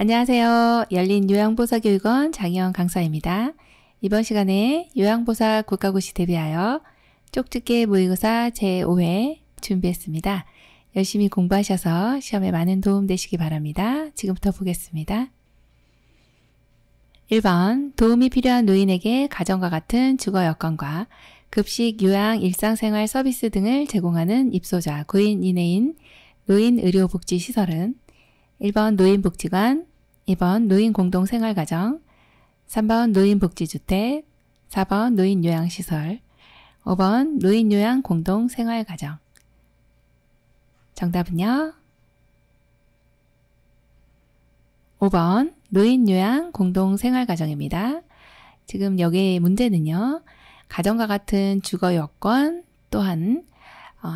안녕하세요. 열린 요양보사교육원 장희영 강사입니다. 이번 시간에 요양보사 국가고시 대비하여 쪽집게 모의고사 제5회 준비했습니다. 열심히 공부하셔서 시험에 많은 도움 되시기 바랍니다. 지금부터 보겠습니다. 1번 도움이 필요한 노인에게 가정과 같은 주거 여건과 급식, 요양, 일상생활 서비스 등을 제공하는 입소자, 구인 이내인 노인의료복지시설은 1번 노인복지관, 2번 노인공동생활가정, 3번 노인복지주택, 4번 노인요양시설, 5번 노인요양공동생활가정. 정답은요? 5번 노인요양공동생활가정입니다. 지금 여기의 문제는요. 가정과 같은 주거 여건 또한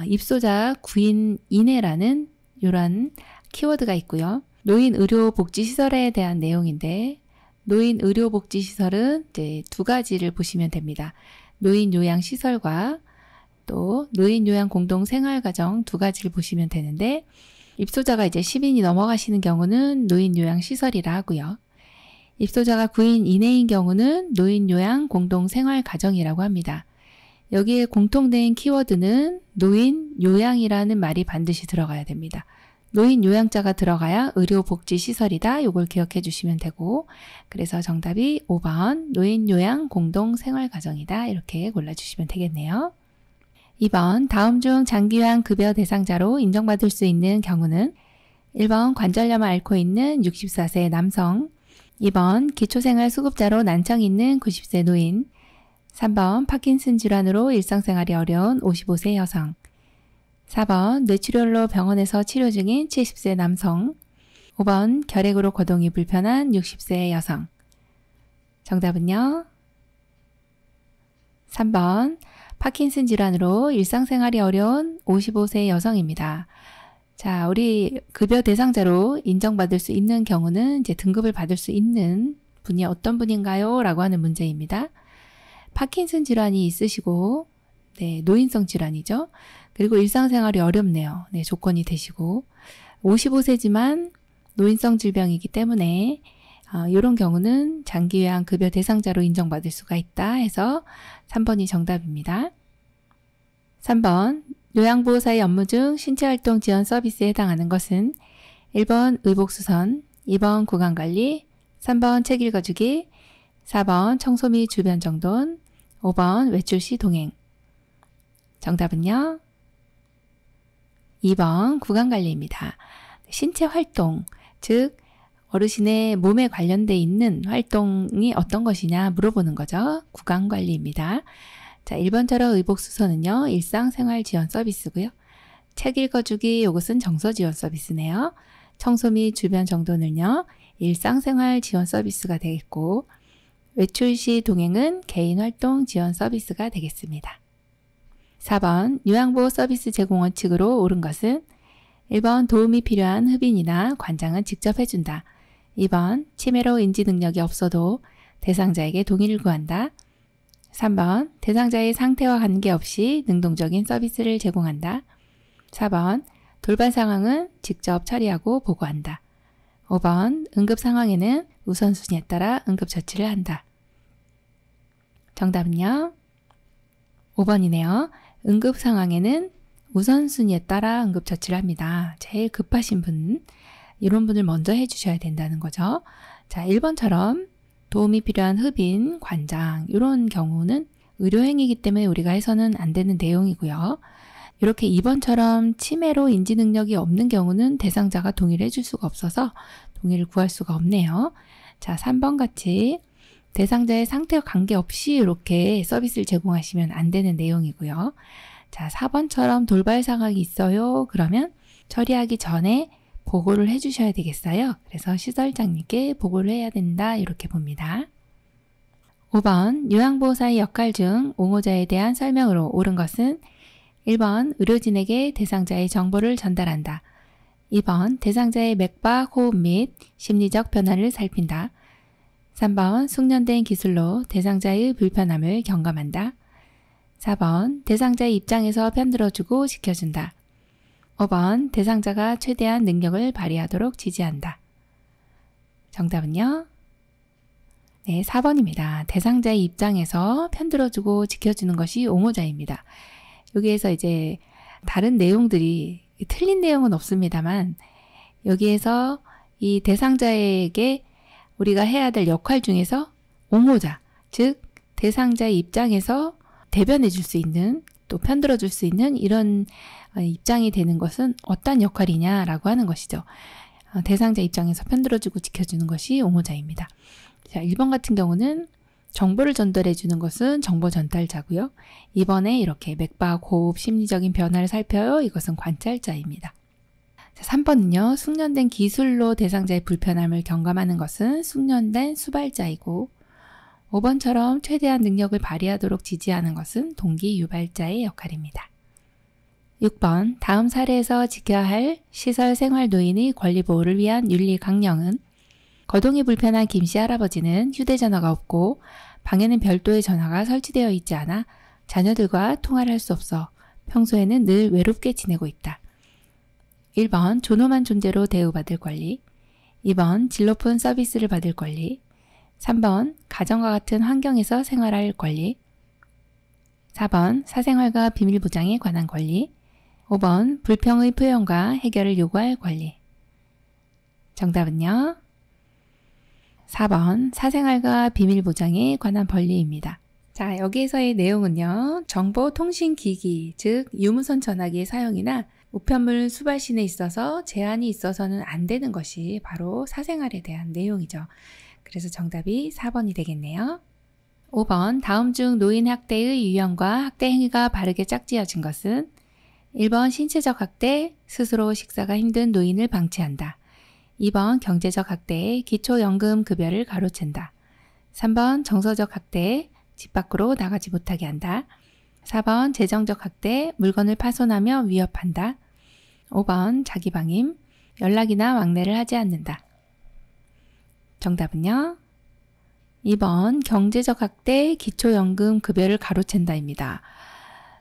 입소자 구인 이내라는 이런 키워드가 있고요. 노인의료복지시설에 대한 내용인데 노인의료복지시설은 이제 두 가지를 보시면 됩니다. 노인요양시설과 또 노인요양공동생활가정 두 가지를 보시면 되는데 입소자가 이제 10인이 넘어가시는 경우는 노인요양시설이라 하고요. 입소자가 9인 이내인 경우는 노인요양공동생활가정이라고 합니다. 여기에 공통된 키워드는 노인요양이라는 말이 반드시 들어가야 됩니다. 노인요양자가 들어가야 의료복지시설이다. 이걸 기억해 주시면 되고 그래서 정답이 5번 노인요양공동생활가정이다. 이렇게 골라주시면 되겠네요. 2번 다음 중 장기요양 급여 대상자로 인정받을 수 있는 경우는 1번 관절염을 앓고 있는 64세 남성, 2번 기초생활수급자로 난청이 있는 90세 노인, 3번 파킨슨 질환으로 일상생활이 어려운 55세 여성, 4번 뇌출혈로 병원에서 치료 중인 70세 남성, 5번 결핵으로 거동이 불편한 60세 여성. 정답은요? 3번 파킨슨 질환으로 일상생활이 어려운 55세 여성입니다. 자, 우리 급여 대상자로 인정받을 수 있는 경우는 이제 등급을 받을 수 있는 분이 어떤 분인가요? 라고 하는 문제입니다. 파킨슨 질환이 있으시고 노인성 질환이죠. 그리고 일상생활이 어렵네요. 조건이 되시고 55세지만 노인성 질병이기 때문에 이런 경우는 장기요양 급여 대상자로 인정받을 수가 있다 해서 3번이 정답입니다. 3번 요양보호사의 업무 중 신체활동 지원 서비스에 해당하는 것은 1번 의복수선, 2번 구강관리, 3번 책 읽어주기, 4번 청소 및 주변 정돈, 5번 외출 시 동행. 정답은요? 2번 구강관리입니다. 신체활동, 즉 어르신의 몸에 관련돼 있는 활동이 어떤 것이냐 물어보는 거죠. 구강관리입니다. 자, 1번처럼 의복수선은요. 일상생활 지원 서비스고요. 책 읽어주기 이것은 정서 지원 서비스네요. 청소 및 주변 정돈은요. 일상생활 지원 서비스가 되겠고 외출 시 동행은 개인활동 지원 서비스가 되겠습니다. 4번 요양보호 서비스 제공 원칙으로 옳은 것은 1번 도움이 필요한 흡인이나 관장은 직접 해준다. 2번 치매로 인지 능력이 없어도 대상자에게 동의를 구한다. 3번 대상자의 상태와 관계없이 능동적인 서비스를 제공한다. 4번 돌발 상황은 직접 처리하고 보고한다. 5번 응급 상황에는 우선순위에 따라 응급처치를 한다. 정답은요? 5번이네요. 응급 상황에는 우선순위에 따라 응급처치를 합니다. 제일 급하신 분, 이런 분을 먼저 해주셔야 된다는 거죠. 자, 1번처럼 도움이 필요한 흡인, 관장 이런 경우는 의료행위이기 때문에 우리가 해서는 안 되는 내용이고요. 이렇게 2번처럼 치매로 인지 능력이 없는 경우는 대상자가 동의를 해줄 수가 없어서 동의를 구할 수가 없네요. 자, 3번 같이 대상자의 상태와 관계없이 이렇게 서비스를 제공하시면 안 되는 내용이고요. 자, 4번처럼 돌발 상황이 있어요. 그러면 처리하기 전에 보고를 해주셔야 되겠어요. 그래서 시설장님께 보고를 해야 된다. 이렇게 봅니다. 5번 요양보호사의 역할 중 옹호자에 대한 설명으로 옳은 것은 1번 의료진에게 대상자의 정보를 전달한다. 2번 대상자의 맥박, 호흡 및 심리적 변화를 살핀다. 3번 숙련된 기술로 대상자의 불편함을 경감한다. 4번 대상자의 입장에서 편들어주고 지켜준다. 5번 대상자가 최대한 능력을 발휘하도록 지지한다. 정답은요? 네, 4번입니다. 대상자의 입장에서 편들어주고 지켜주는 것이 옹호자입니다. 여기에서 이제 다른 내용들이 틀린 내용은 없습니다만 여기에서 이 대상자에게 우리가 해야 될 역할 중에서 옹호자, 즉 대상자의 입장에서 대변해 줄 수 있는 또 편들어 줄 수 있는 이런 입장이 되는 것은 어떤 역할이냐라고 하는 것이죠. 대상자 입장에서 편들어주고 지켜주는 것이 옹호자입니다. 자, 1번 같은 경우는 정보를 전달해 주는 것은 정보 전달자고요. 2번에 이렇게 맥박, 호흡, 심리적인 변화를 살펴요. 이것은 관찰자입니다. 자, 3번은요. 숙련된 기술로 대상자의 불편함을 경감하는 것은 숙련된 수발자이고 5번처럼 최대한 능력을 발휘하도록 지지하는 것은 동기 유발자의 역할입니다. 6번 다음 사례에서 지켜야 할 시설 생활 노인의 권리 보호를 위한 윤리 강령은 거동이 불편한 김씨 할아버지는 휴대전화가 없고 방에는 별도의 전화가 설치되어 있지 않아 자녀들과 통화를 할 수 없어 평소에는 늘 외롭게 지내고 있다. 1번 존엄한 존재로 대우받을 권리, 2번 질 높은 서비스를 받을 권리, 3번 가정과 같은 환경에서 생활할 권리, 4번 사생활과 비밀 보장에 관한 권리, 5번 불평의 표현과 해결을 요구할 권리. 정답은요? 4번 사생활과 비밀 보장에 관한 권리입니다. 자, 여기에서의 내용은요. 정보통신기기, 즉 유무선 전화기의 사용이나 우편물 수발신에 있어서 제한이 있어서는 안 되는 것이 바로 사생활에 대한 내용이죠. 그래서 정답이 4번이 되겠네요. 5번 다음 중 노인 학대의 유형과 학대 행위가 바르게 짝지어진 것은 1번 신체적 학대, 스스로 식사가 힘든 노인을 방치한다. 2번 경제적 학대, 기초연금 급여를 가로챈다. 3번 정서적 학대, 집 밖으로 나가지 못하게 한다. 4번 재정적 학대, 물건을 파손하며 위협한다. 5번 자기방임, 연락이나 왕래를 하지 않는다. 정답은요? 2번 경제적 학대, 기초연금 급여를 가로챈다입니다.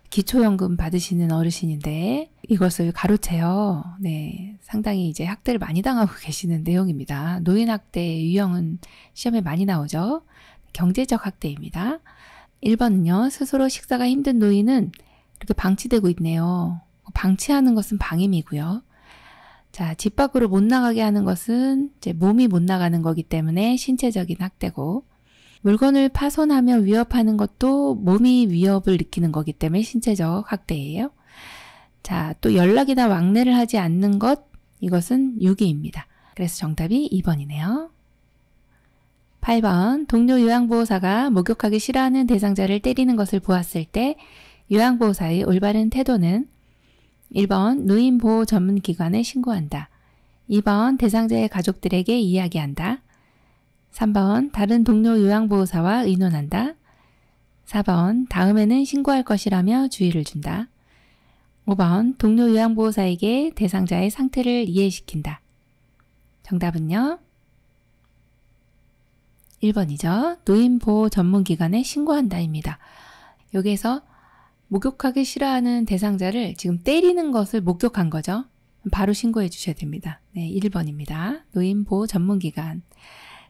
기초연금 받으시는 어르신인데 이것을 가로채요. 네, 상당히 이제 학대를 많이 당하고 계시는 내용입니다. 노인 학대 유형은 시험에 많이 나오죠. 경제적 학대입니다. 1번은요. 스스로 식사가 힘든 노인은 이렇게 방치되고 있네요. 방치하는 것은 방임이고요. 자, 집 밖으로 못 나가게 하는 것은 이제 몸이 못 나가는 거기 때문에 신체적인 학대고 물건을 파손하며 위협하는 것도 몸이 위협을 느끼는 거기 때문에 신체적 학대예요. 자, 또 연락이나 왕래를 하지 않는 것, 이것은 유기입니다. 그래서 정답이 2번이네요. 8번 동료 요양보호사가 목욕하기 싫어하는 대상자를 때리는 것을 보았을 때 요양보호사의 올바른 태도는 1번 노인보호 전문기관에 신고한다. 2번 대상자의 가족들에게 이야기한다. 3번 다른 동료 요양보호사와 의논한다. 4번 다음에는 신고할 것이라며 주의를 준다. 5번 동료 요양보호사에게 대상자의 상태를 이해시킨다. 정답은요? 1번이죠. 노인보호 전문기관에 신고한다입니다. 여기에서 목욕하기 싫어하는 대상자를 지금 때리는 것을 목격한 거죠. 바로 신고해 주셔야 됩니다. 네, 1번입니다. 노인보호 전문기관.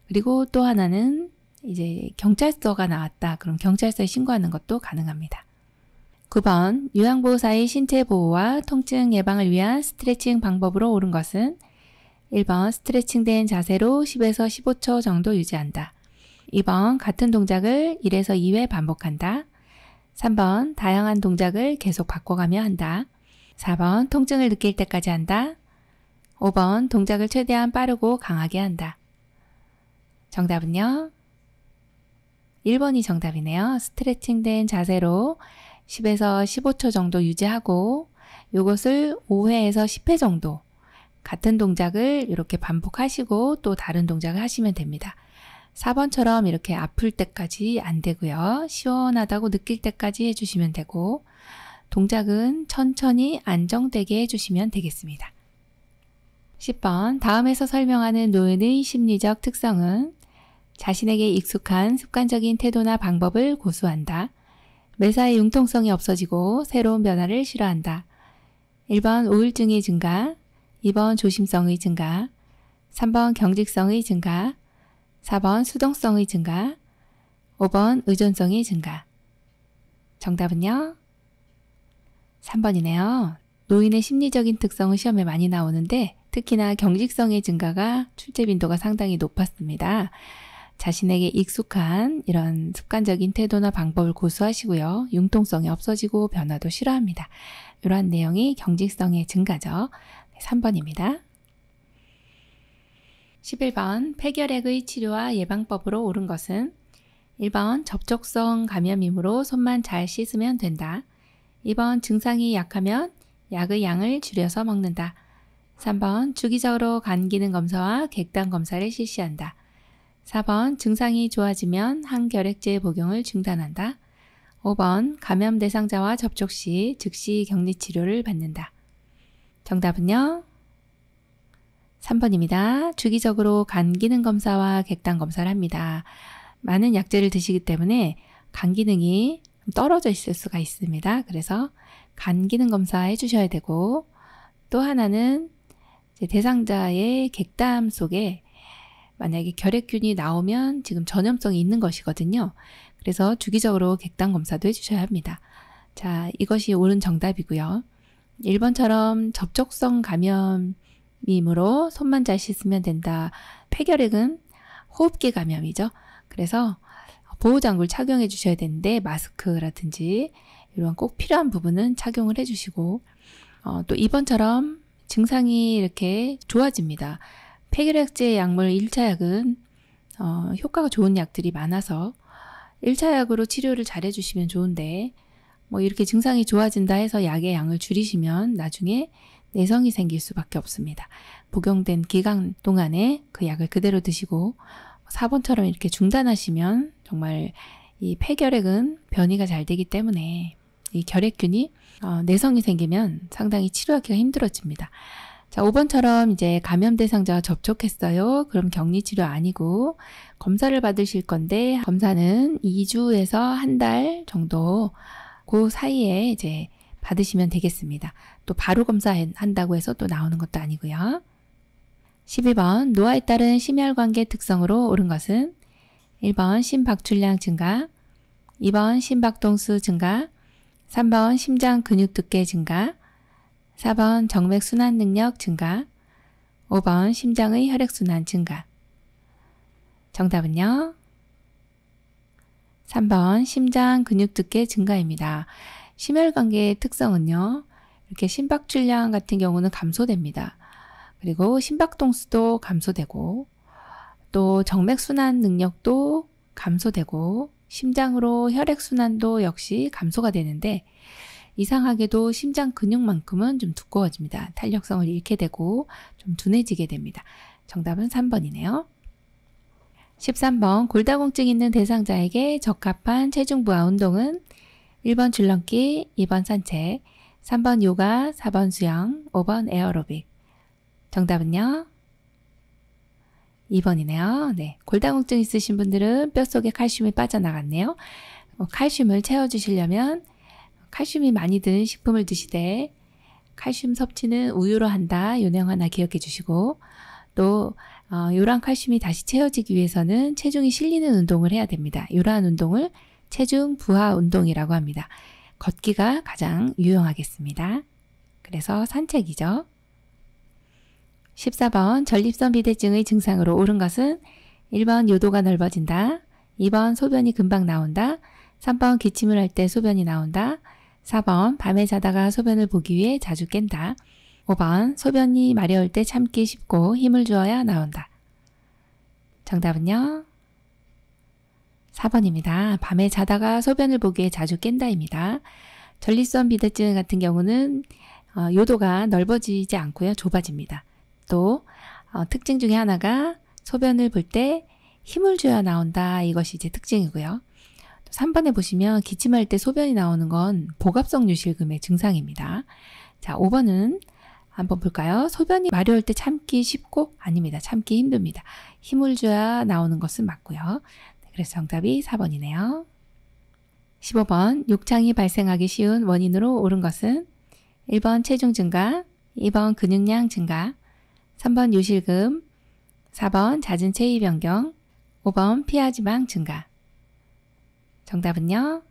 그리고 또 하나는 이제 경찰서가 나왔다. 그럼 경찰서에 신고하는 것도 가능합니다. 9번 요양보호사의 신체 보호와 통증 예방을 위한 스트레칭 방법으로 옳은 것은 1번 스트레칭된 자세로 10에서 15초 정도 유지한다. 2번 같은 동작을 1에서 2회 반복한다. 3번 다양한 동작을 계속 바꿔가며 한다. 4번 통증을 느낄 때까지 한다. 5번 동작을 최대한 빠르고 강하게 한다. 정답은요? 1번이 정답이네요. 스트레칭된 자세로 10에서 15초 정도 유지하고 이것을 5회에서 10회 정도 같은 동작을 이렇게 반복하시고 또 다른 동작을 하시면 됩니다. 4번처럼 이렇게 아플 때까지 안 되고요. 시원하다고 느낄 때까지 해주시면 되고 동작은 천천히 안정되게 해주시면 되겠습니다. 10번 다음에서 설명하는 노인의 심리적 특성은 자신에게 익숙한 습관적인 태도나 방법을 고수한다. 매사에 융통성이 없어지고 새로운 변화를 싫어한다. 1번 우울증의 증가, 2번 조심성의 증가, 3번 경직성의 증가, 4번 수동성의 증가, 5번 의존성의 증가. 정답은요? 3번이네요. 노인의 심리적인 특성은 시험에 많이 나오는데 특히나 경직성의 증가가 출제 빈도가 상당히 높았습니다. 자신에게 익숙한 이런 습관적인 태도나 방법을 고수하시고요. 융통성이 없어지고 변화도 싫어합니다. 이러한 내용이 경직성의 증가죠. 3번입니다. 11번 폐결핵의 치료와 예방법으로 옳은 것은 1번 접촉성 감염이므로 손만 잘 씻으면 된다. 2번 증상이 약하면 약의 양을 줄여서 먹는다. 3번 주기적으로 간 기능 검사와 객단 검사를 실시한다. 4번 증상이 좋아지면 항결핵제 복용을 중단한다. 5번 감염 대상자와 접촉 시 즉시 격리 치료를 받는다. 정답은요? 3번입니다. 주기적으로 간 기능 검사와 객단 검사를 합니다. 많은 약제를 드시기 때문에 간 기능이 떨어져 있을 수가 있습니다. 그래서 간 기능 검사해 주셔야 되고 또 하나는 대상자의 객담 속에 만약에 결핵균이 나오면 지금 전염성이 있는 것이거든요. 그래서 주기적으로 객단 검사도 해주셔야 합니다. 자, 이것이 옳은 정답이고요. 1번처럼 접촉성 감염이므로 손만 잘 씻으면 된다. 폐결핵은 호흡기 감염이죠. 그래서 보호장구를 착용해 주셔야 되는데 마스크라든지 이런 꼭 필요한 부분은 착용을 해주시고 또 2번처럼 증상이 이렇게 좋아집니다. 폐결핵제 약물 1차 약은 효과가 좋은 약들이 많아서 1차 약으로 치료를 잘 해주시면 좋은데 뭐 이렇게 증상이 좋아진다 해서 약의 양을 줄이시면 나중에 내성이 생길 수밖에 없습니다. 복용된 기간 동안에 그 약을 그대로 드시고 4번처럼 이렇게 중단하시면 정말 이 폐결핵은 변이가 잘 되기 때문에 이 결핵균이 내성이 생기면 상당히 치료하기가 힘들어집니다. 자, 5번처럼 이제 감염 대상자와 접촉했어요. 그럼 격리치료 아니고 검사를 받으실 건데 검사는 2주에서 한 달 정도 그 사이에 이제 받으시면 되겠습니다. 또 바로 검사한다고 해서 또 나오는 것도 아니고요. 12번 노화에 따른 심혈관계 특성으로 옳은 것은 1번 심박출량 증가, 2번 심박동수 증가, 3번 심장 근육 두께 증가, 4번 정맥순환 능력 증가, 5번 심장의 혈액순환 증가. 정답은요? 3번 심장 근육 두께 증가입니다. 심혈관계의 특성은요. 이렇게 심박출량 같은 경우는 감소됩니다. 그리고 심박동수도 감소되고 또 정맥순환 능력도 감소되고 심장으로 혈액순환도 역시 감소가 되는데 이상하게도 심장 근육만큼은 좀 두꺼워집니다. 탄력성을 잃게 되고 좀 둔해지게 됩니다. 정답은 3번이네요. 13번 골다공증 있는 대상자에게 적합한 체중 부하 운동은 1번 줄넘기, 2번 산책, 3번 요가, 4번 수영, 5번 에어로빅. 정답은요? 2번이네요. 네, 골다공증 있으신 분들은 뼛속에 칼슘이 빠져나갔네요. 칼슘을 채워주시려면 칼슘이 많이 든 식품을 드시되 칼슘 섭취는 우유로 한다. 이 내용 하나 기억해 주시고 또 요란 칼슘이 다시 채워지기 위해서는 체중이 실리는 운동을 해야 됩니다. 이러한 운동을 체중 부하 운동이라고 합니다. 걷기가 가장 유용하겠습니다. 그래서 산책이죠. 14번 전립선 비대증의 증상으로 옳은 것은 1번 요도가 넓어진다. 2번 소변이 금방 나온다. 3번 기침을 할 때 소변이 나온다. 4번 밤에 자다가 소변을 보기 위해 자주 깬다. 5번 소변이 마려울 때 참기 쉽고 힘을 주어야 나온다. 정답은요? 4번입니다. 밤에 자다가 소변을 보기 위해 자주 깬다입니다. 전립선 비대증 같은 경우는 요도가 넓어지지 않고요. 좁아집니다. 또 특징 중에 하나가 소변을 볼 때 힘을 줘야 나온다. 이것이 이제 특징이고요. 3번에 보시면 기침할 때 소변이 나오는 건 복압성 유실금의 증상입니다. 자, 5번은 한번 볼까요? 소변이 마려울 때 참기 쉽고 아닙니다. 참기 힘듭니다. 힘을 줘야 나오는 것은 맞고요. 그래서 정답이 4번이네요. 15번 욕창이 발생하기 쉬운 원인으로 옳은 것은 1번 체중 증가, 2번 근육량 증가, 3번 유실금, 4번 잦은 체위 변경, 5번 피하지방 증가. 정답은요?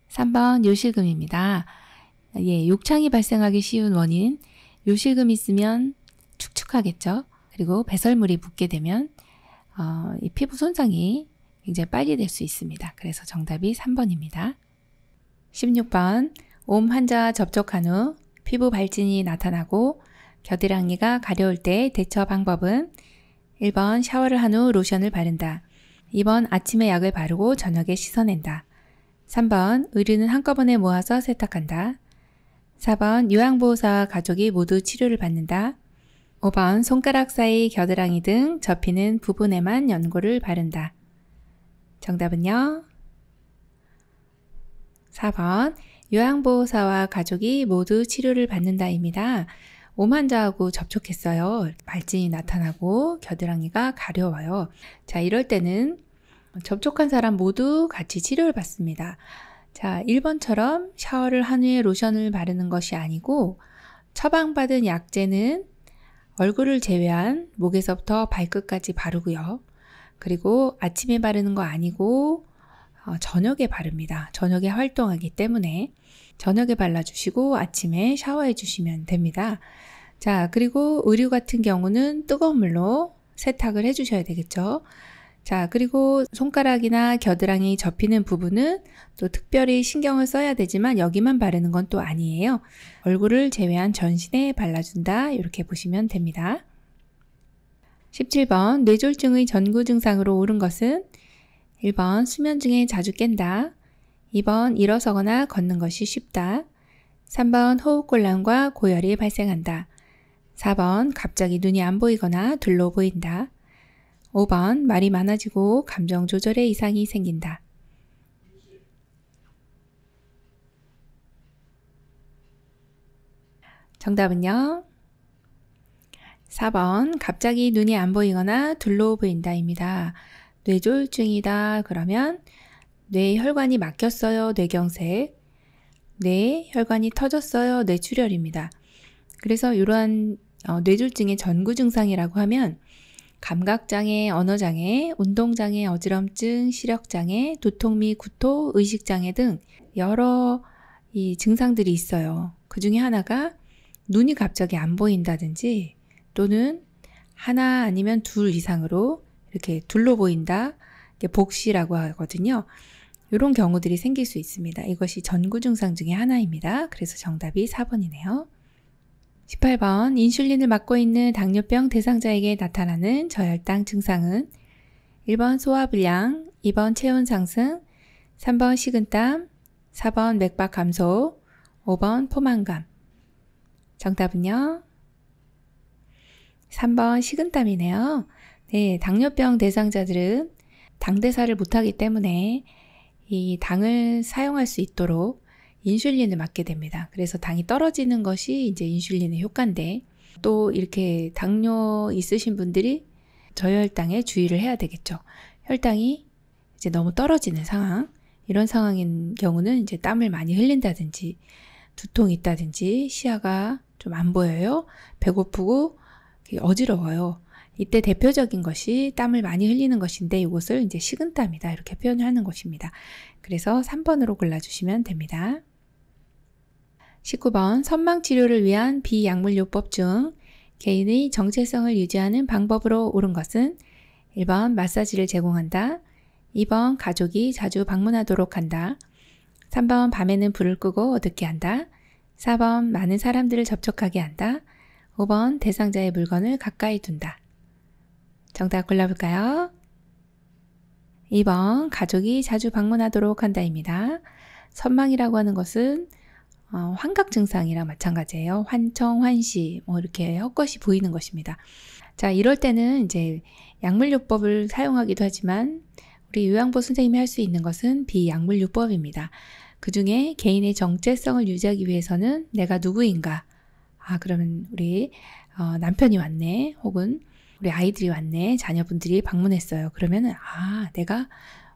3번 요실금입니다. 예, 욕창이 발생하기 쉬운 원인, 요실금 있으면 축축하겠죠. 그리고 배설물이 묻게 되면 이 피부 손상이 굉장히 빨리 될 수 있습니다. 그래서 정답이 3번입니다. 16번 옴 환자와 접촉한 후 피부 발진이 나타나고 겨드랑이가 가려울 때 대처 방법은 1번 샤워를 한 후 로션을 바른다. 2번 아침에 약을 바르고 저녁에 씻어낸다. 3번 의류는 한꺼번에 모아서 세탁한다. 4번 요양보호사와 가족이 모두 치료를 받는다. 5번 손가락 사이 겨드랑이 등 접히는 부분에만 연고를 바른다. 정답은요? 4번 요양보호사와 가족이 모두 치료를 받는다입니다. 옴 환자하고 접촉했어요. 발진이 나타나고 겨드랑이가 가려워요. 자, 이럴 때는 접촉한 사람 모두 같이 치료를 받습니다. 자, 1번처럼 샤워를 한 후에 로션을 바르는 것이 아니고 처방받은 약제는 얼굴을 제외한 목에서부터 발끝까지 바르고요. 그리고 아침에 바르는 거 아니고 저녁에 바릅니다. 저녁에 활동하기 때문에 저녁에 발라주시고 아침에 샤워해 주시면 됩니다. 자, 그리고 의류 같은 경우는 뜨거운 물로 세탁을 해 주셔야 되겠죠. 자, 그리고 손가락이나 겨드랑이 접히는 부분은 또 특별히 신경을 써야 되지만 여기만 바르는 건 또 아니에요. 얼굴을 제외한 전신에 발라준다. 이렇게 보시면 됩니다. 17번 뇌졸중의 전구 증상으로 옳은 것은 1번 수면 중에 자주 깬다. 2번 일어서거나 걷는 것이 쉽다. 3번 호흡곤란과 고열이 발생한다. 4번 갑자기 눈이 안 보이거나 둘로 보인다. 5번 말이 많아지고 감정 조절에 이상이 생긴다. 정답은요? 4번 갑자기 눈이 안 보이거나 둘로 보인다입니다. 뇌졸중이다 그러면 뇌혈관이 막혔어요. 뇌경색. 뇌혈관이 터졌어요. 뇌출혈입니다. 그래서 이러한 뇌졸중의 전구 증상이라고 하면 감각장애, 언어장애, 운동장애, 어지럼증, 시력장애, 두통 및 구토, 의식장애 등 여러 이 증상들이 있어요. 그 중에 하나가 눈이 갑자기 안 보인다든지 또는 하나 아니면 둘 이상으로 이렇게 둘로 보인다. 복시라고 하거든요. 이런 경우들이 생길 수 있습니다. 이것이 전구 증상 중에 하나입니다. 그래서 정답이 4번이네요. 18번 인슐린을 맞고 있는 당뇨병 대상자에게 나타나는 저혈당 증상은 1번 소화불량, 2번 체온 상승, 3번 식은땀, 4번 맥박 감소, 5번 포만감. 정답은요? 3번 식은땀이네요. 네, 당뇨병 대상자들은 당대사를 못하기 때문에 이 당을 사용할 수 있도록 인슐린을 맞게 됩니다. 그래서 당이 떨어지는 것이 이제 인슐린의 효과인데 또 이렇게 당뇨 있으신 분들이 저혈당에 주의를 해야 되겠죠. 혈당이 이제 너무 떨어지는 상황, 이런 상황인 경우는 이제 땀을 많이 흘린다든지 두통이 있다든지 시야가 좀 안 보여요. 배고프고 어지러워요. 이때 대표적인 것이 땀을 많이 흘리는 것인데 이것을 이제 식은땀이다 이렇게 표현을 하는 것입니다. 그래서 3번으로 골라주시면 됩니다. 19번 선망치료를 위한 비약물요법 중 개인의 정체성을 유지하는 방법으로 옳은 것은 1번 마사지를 제공한다. 2번 가족이 자주 방문하도록 한다. 3번 밤에는 불을 끄고 어둡게 한다. 4번 많은 사람들을 접촉하게 한다. 5번 대상자의 물건을 가까이 둔다. 정답 골라볼까요? 2번 가족이 자주 방문하도록 한다입니다. 선망이라고 하는 것은 환각 증상이랑 마찬가지예요. 환청, 환시 이렇게 헛것이 보이는 것입니다. 자, 이럴 때는 이제 약물요법을 사용하기도 하지만 우리 요양보 선생님이 할 수 있는 것은 비약물요법입니다. 그 중에 개인의 정체성을 유지하기 위해서는 내가 누구인가? 그러면 우리 남편이 왔네. 혹은 우리 아이들이 왔네. 자녀분들이 방문했어요. 그러면은 내가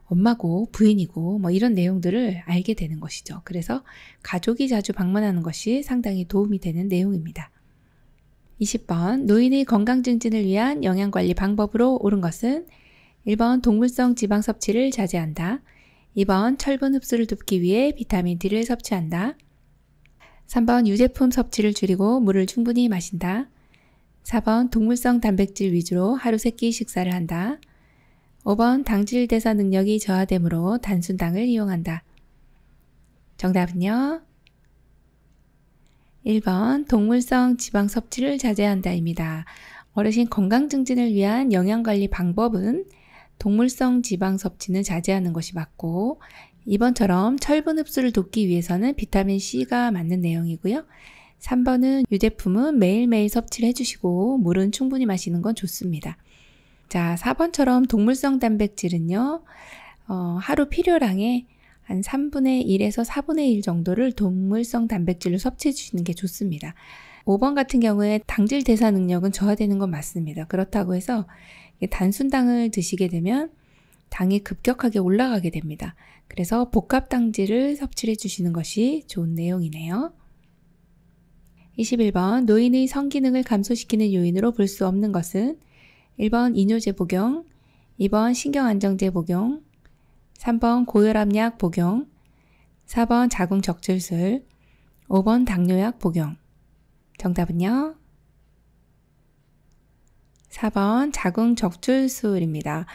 엄마고 부인이고 이런 내용들을 알게 되는 것이죠. 그래서 가족이 자주 방문하는 것이 상당히 도움이 되는 내용입니다. 20번 노인의 건강 증진을 위한 영양관리 방법으로 옳은 것은 1번 동물성 지방 섭취를 자제한다. 2번 철분 흡수를 돕기 위해 비타민 D를 섭취한다. 3번 유제품 섭취를 줄이고 물을 충분히 마신다. 4번 동물성 단백질 위주로 하루 3끼 식사를 한다. 5번 당질 대사 능력이 저하되므로 단순당을 이용한다. 정답은요? 1번 동물성 지방 섭취를 자제한다입니다. 어르신 건강 증진을 위한 영양관리 방법은 동물성 지방 섭취는 자제하는 것이 맞고 2번처럼 철분 흡수를 돕기 위해서는 비타민C가 맞는 내용이고요. 3번은 유제품은 매일매일 섭취를 해주시고 물은 충분히 마시는 건 좋습니다. 자, 4번처럼 동물성 단백질은요. 하루 필요량의 한 3분의 1에서 4분의 1 정도를 동물성 단백질로 섭취해 주시는 게 좋습니다. 5번 같은 경우에 당질 대사 능력은 저하되는 건 맞습니다. 그렇다고 해서 단순당을 드시게 되면 당이 급격하게 올라가게 됩니다. 그래서 복합당질을 섭취해 주시는 것이 좋은 내용이네요. 21번 노인의 성기능을 감소시키는 요인으로 볼 수 없는 것은 1번 이뇨제 복용, 2번 신경안정제 복용, 3번 고혈압약 복용, 4번 자궁적출술, 5번 당뇨약 복용. 정답은요? 4번 자궁적출술입니다.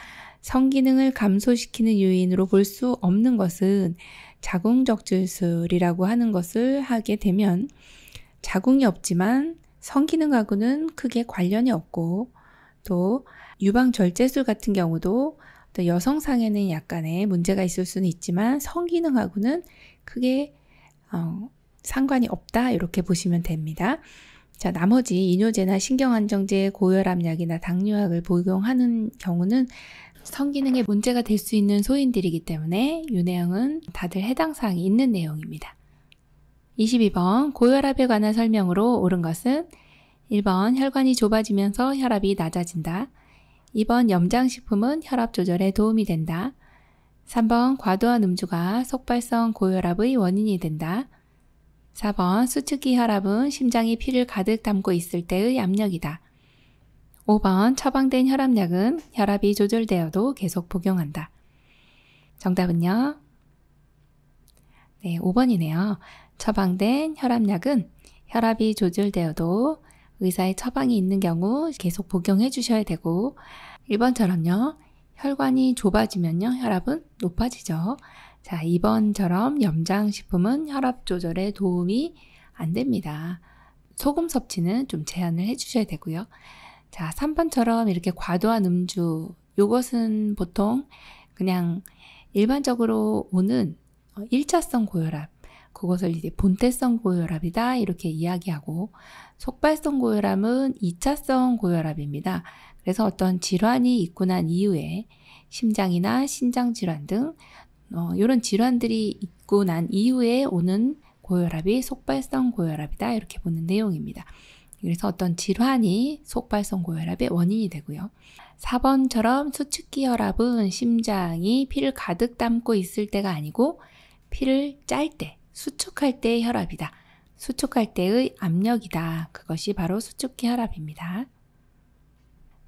성기능을 감소시키는 요인으로 볼 수 없는 것은 자궁적출술이라고 하는 것을 하게 되면 자궁이 없지만 성기능하고는 크게 관련이 없고 또 유방절제술 같은 경우도 또 여성상에는 약간의 문제가 있을 수는 있지만 성기능하고는 크게 상관이 없다 이렇게 보시면 됩니다. 자, 나머지 이뇨제나 신경안정제, 고혈압약이나 당뇨약을 복용하는 경우는 성기능에 문제가 될 수 있는 소인들이기 때문에 이 내용은 다들 해당 사항이 있는 내용입니다. 22번 고혈압에 관한 설명으로 옳은 것은 1번 혈관이 좁아지면서 혈압이 낮아진다. 2번 염장식품은 혈압 조절에 도움이 된다. 3번 과도한 음주가 속발성 고혈압의 원인이 된다. 4번 수축기 혈압은 심장이 피를 가득 담고 있을 때의 압력이다. 5번 처방된 혈압약은 혈압이 조절되어도 계속 복용한다. 정답은요? 네, 5번이네요. 처방된 혈압약은 혈압이 조절되어도 의사의 처방이 있는 경우 계속 복용해 주셔야 되고 1번처럼요. 혈관이 좁아지면요. 혈압은 높아지죠. 자, 2번처럼 염장식품은 혈압 조절에 도움이 안 됩니다. 소금 섭취는 좀 제한을 해 주셔야 되고요. 자, 3번처럼 이렇게 과도한 음주 요것은 보통 그냥 일반적으로 오는 1차성 고혈압 그것을 이제 본태성 고혈압이다 이렇게 이야기하고 속발성 고혈압은 2차성 고혈압입니다. 그래서 어떤 질환이 있고 난 이후에 심장이나 신장 질환 등 이런 질환들이 있고 난 이후에 오는 고혈압이 속발성 고혈압이다 이렇게 보는 내용입니다. 그래서 어떤 질환이 속발성 고혈압의 원인이 되고요. 4번처럼 수축기 혈압은 심장이 피를 가득 담고 있을 때가 아니고 피를 짤 때, 수축할 때의 혈압이다. 수축할 때의 압력이다. 그것이 바로 수축기 혈압입니다.